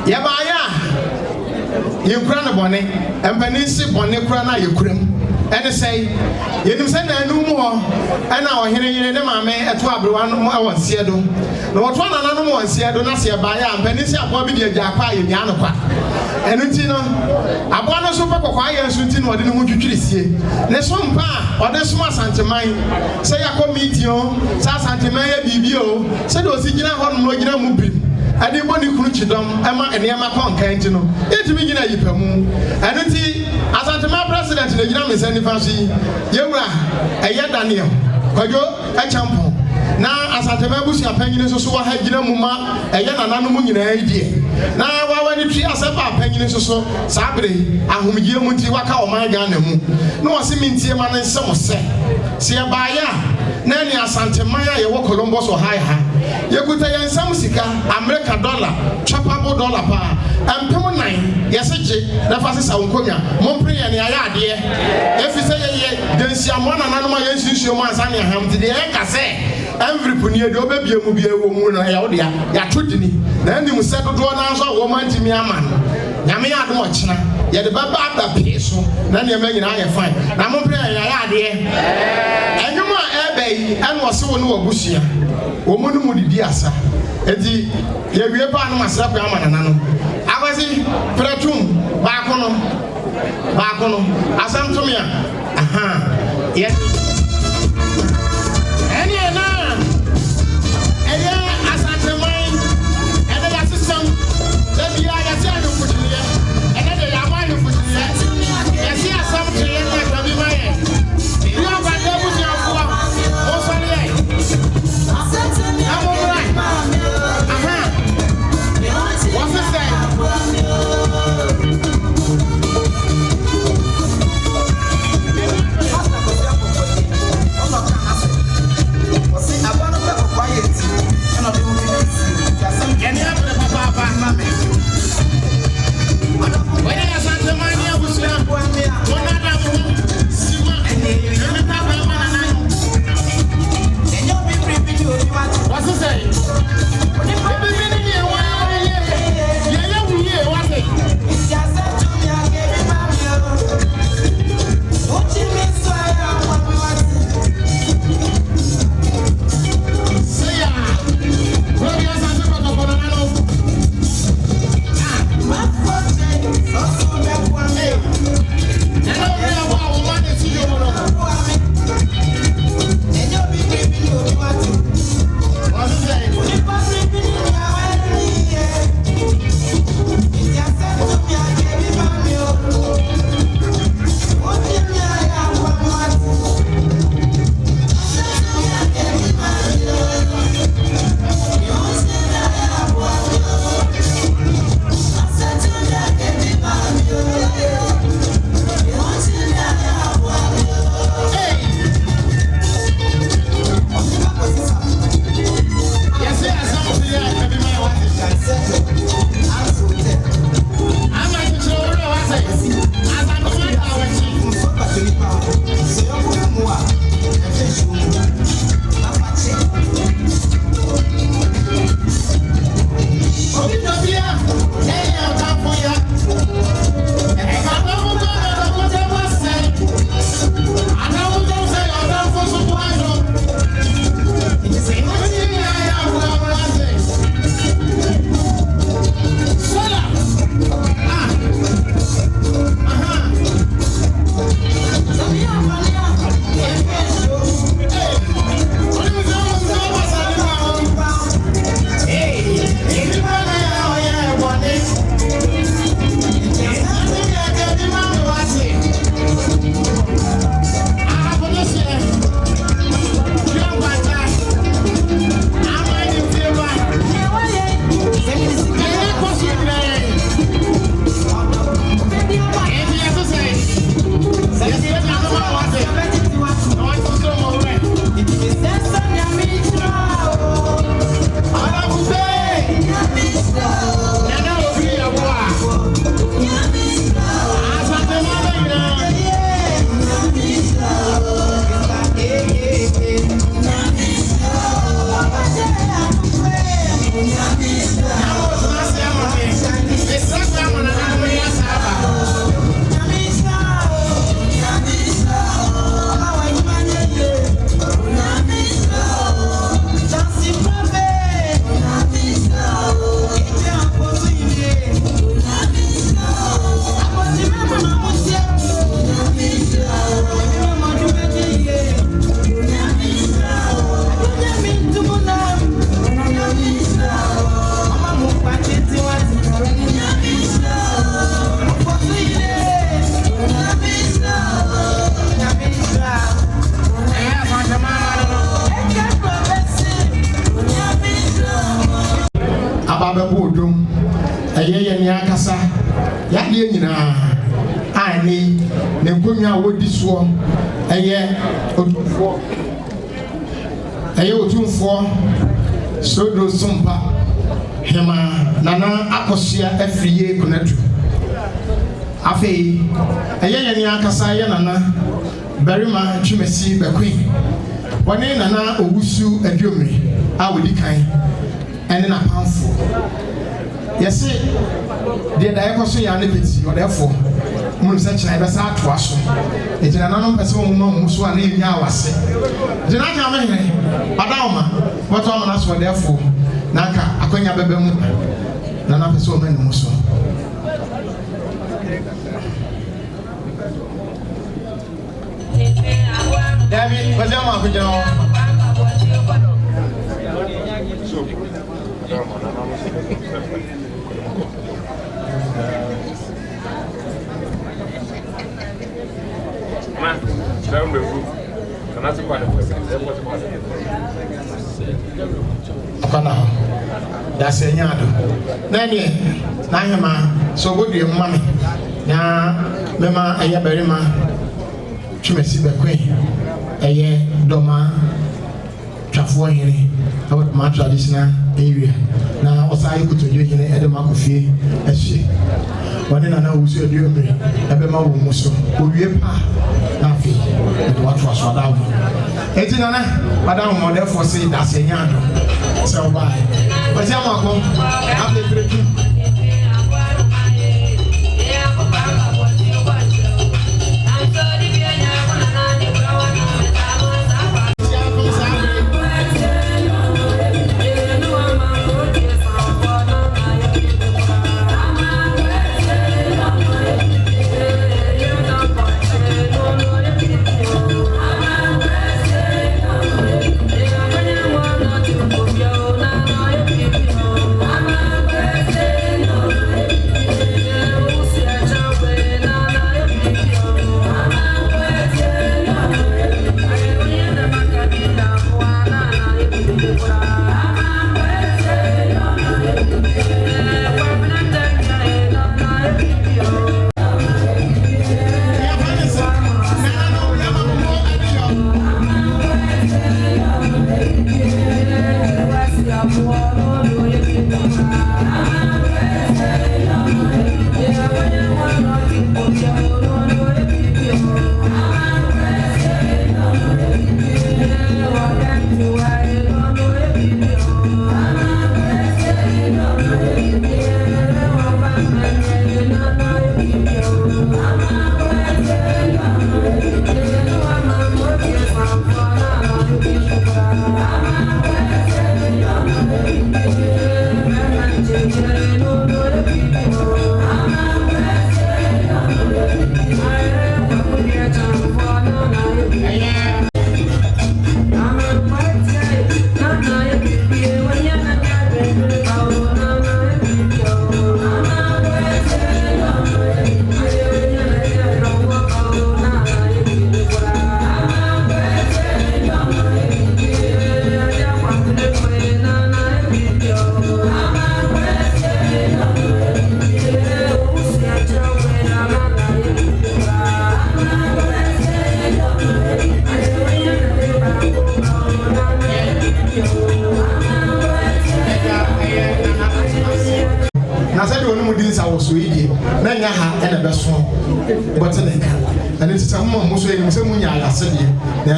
yɛbaayɛ a yɛkura ne bɔne mpanin si bɔne kura na yɛkuram ɛne sɛi yɛnim sɛ na anum hɔ ɛna ɔhene yere ne maame ɛto abrewa no ɛwɔ nseɛ do na wɔto nananom wɔ nseɛ do na sɛ yɛbaayɛ a mpanin si aboa bi de agya akɔ a yɛnyaa no kwa ɛno nti no aboa no so pɛ kɔkɔɔ ayɛ nso nti na ɔde ne ho twitwiri sie ne so mpa a ɔde som asanteman sɛ yɛakɔ meeting o sɛ asanteman yɛ biribi o sɛdeɛ ɔsi gyina hɔ nom na ɔgyina mu bim ade bɔ ne kunu kyidɔm ɛma nneɛma kɔ nkan nti no yɛtumi gyina yipa mu ɛno nti asantema president na gyina me nsa nifa so yi yɛwura ɛyɛ Daniel Kwadwo Achampɔn na asantema abusua panyini nso so wɔ ha gyina mu ma ɛyɛ nananom nyinaa die na wawa ne twi asɛ ba panyini nso so saa bere ahomgye mu nti waka ɔman Ghana mu na wɔse mentie ma ne nsɛm sɛ sɛ yɛbaayɛ a na ne asanteman a yɛwɔ Columbus ɔha ha yɛkuta yɛn nsɛm sika America dollar chapable dollar pa mpem 9 yɛse gye na fa sesa wo nkonnwa mompere yɛ ne ayɛ adeɛ ɛfi sɛ yɛyɛ dansiamoa nananom a yɛnsunsuo mu ansa ne aham nti deɛ yɛka sɛ envelope ni de obebie mu bie wɔ mu no ɛyɛ wo dea yɛato dini na anim sɛ dodoɔ na nso a wɔ ma ntimi ama no nyame yɛ adom ɔkyena yɛde bɛba ada pee so na nneɛma nyinaa yɛ fine na mompere yɛ ayɛ adeɛ ɛnwom a ɛbɛ yi ɛna ɔse wo ne wɔ busua wɔ mu no mu didi asa enti yɛwie paa no masrɛ kɔ ama nana no akwasi prɛtum baako no asɛm tome a yɛ ɛne na ɛyɛ asanteman ɛne yɛ asesɛm da bia yɛse ahwemfokyereyɛ ɛne de yɛama ahwemfokyereyɛ yɛse asɛm kyereyɛ ne ɛka bi ma yɛ ne ɔbade abusuafoɔ wosɔre yɛ na mommra wɔse sɛ abɛbɔ odom ɛyɛ yɛ ne akasa yadeɛ nyinaa a ne nkonnwa a wɔdi soɔ ɛyɛ otumfoɔ sodo sompa hema nana akɔsia afiriye konatu afei ɛyɛ yɛ ne akasa yɛ nana barima twemasi bakwen wɔne nana owusu aduomre a wɔdi kan ɛne na pamfo yɛse deɛ da yɛkɔ so yɛ ne peti ɔdɛfo mun sɛ kyerɛ bɛsa atoa so ɛgyina nanom pɛ sɛ wɔn mu so a na yɛnya awase gyina ka me hene adawoma wɔtɔ amana so ɔdɛfo na nka akwanya bɛbɛ mu na na pɛ sɛ wɔn anim so David, what's your mouth, John? That's a yard. Nanny, Nahama, so good you, mammy. Now, Mema, a yaberima, Chimesi Queen, a year, Doma, Chafuani, about my traditional area. Now, also, I could do in Edamacofi, as she. One in another was your dear, Ebema Musso, who you pa, Nafi, and what was what I want. Etinana, Madame Mother for saying that's a yard. So, bye. But Yamako, I'm the breaking.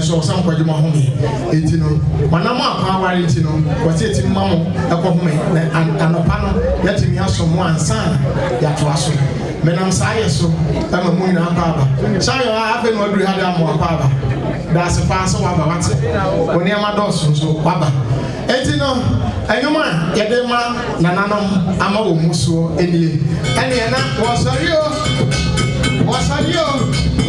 So some Pajama home, 18. Manama, power 18, was 18 mamma, a home, and a panel, letting me ask someone, son, that was Menam Saya, so I'm a moon and papa. Sorry, I haven't what we had more papa. That's a pass of what's it when you're my dawson, so papa. 18, and you man, Yadema, Nananum, Amo Musso, and the was a you.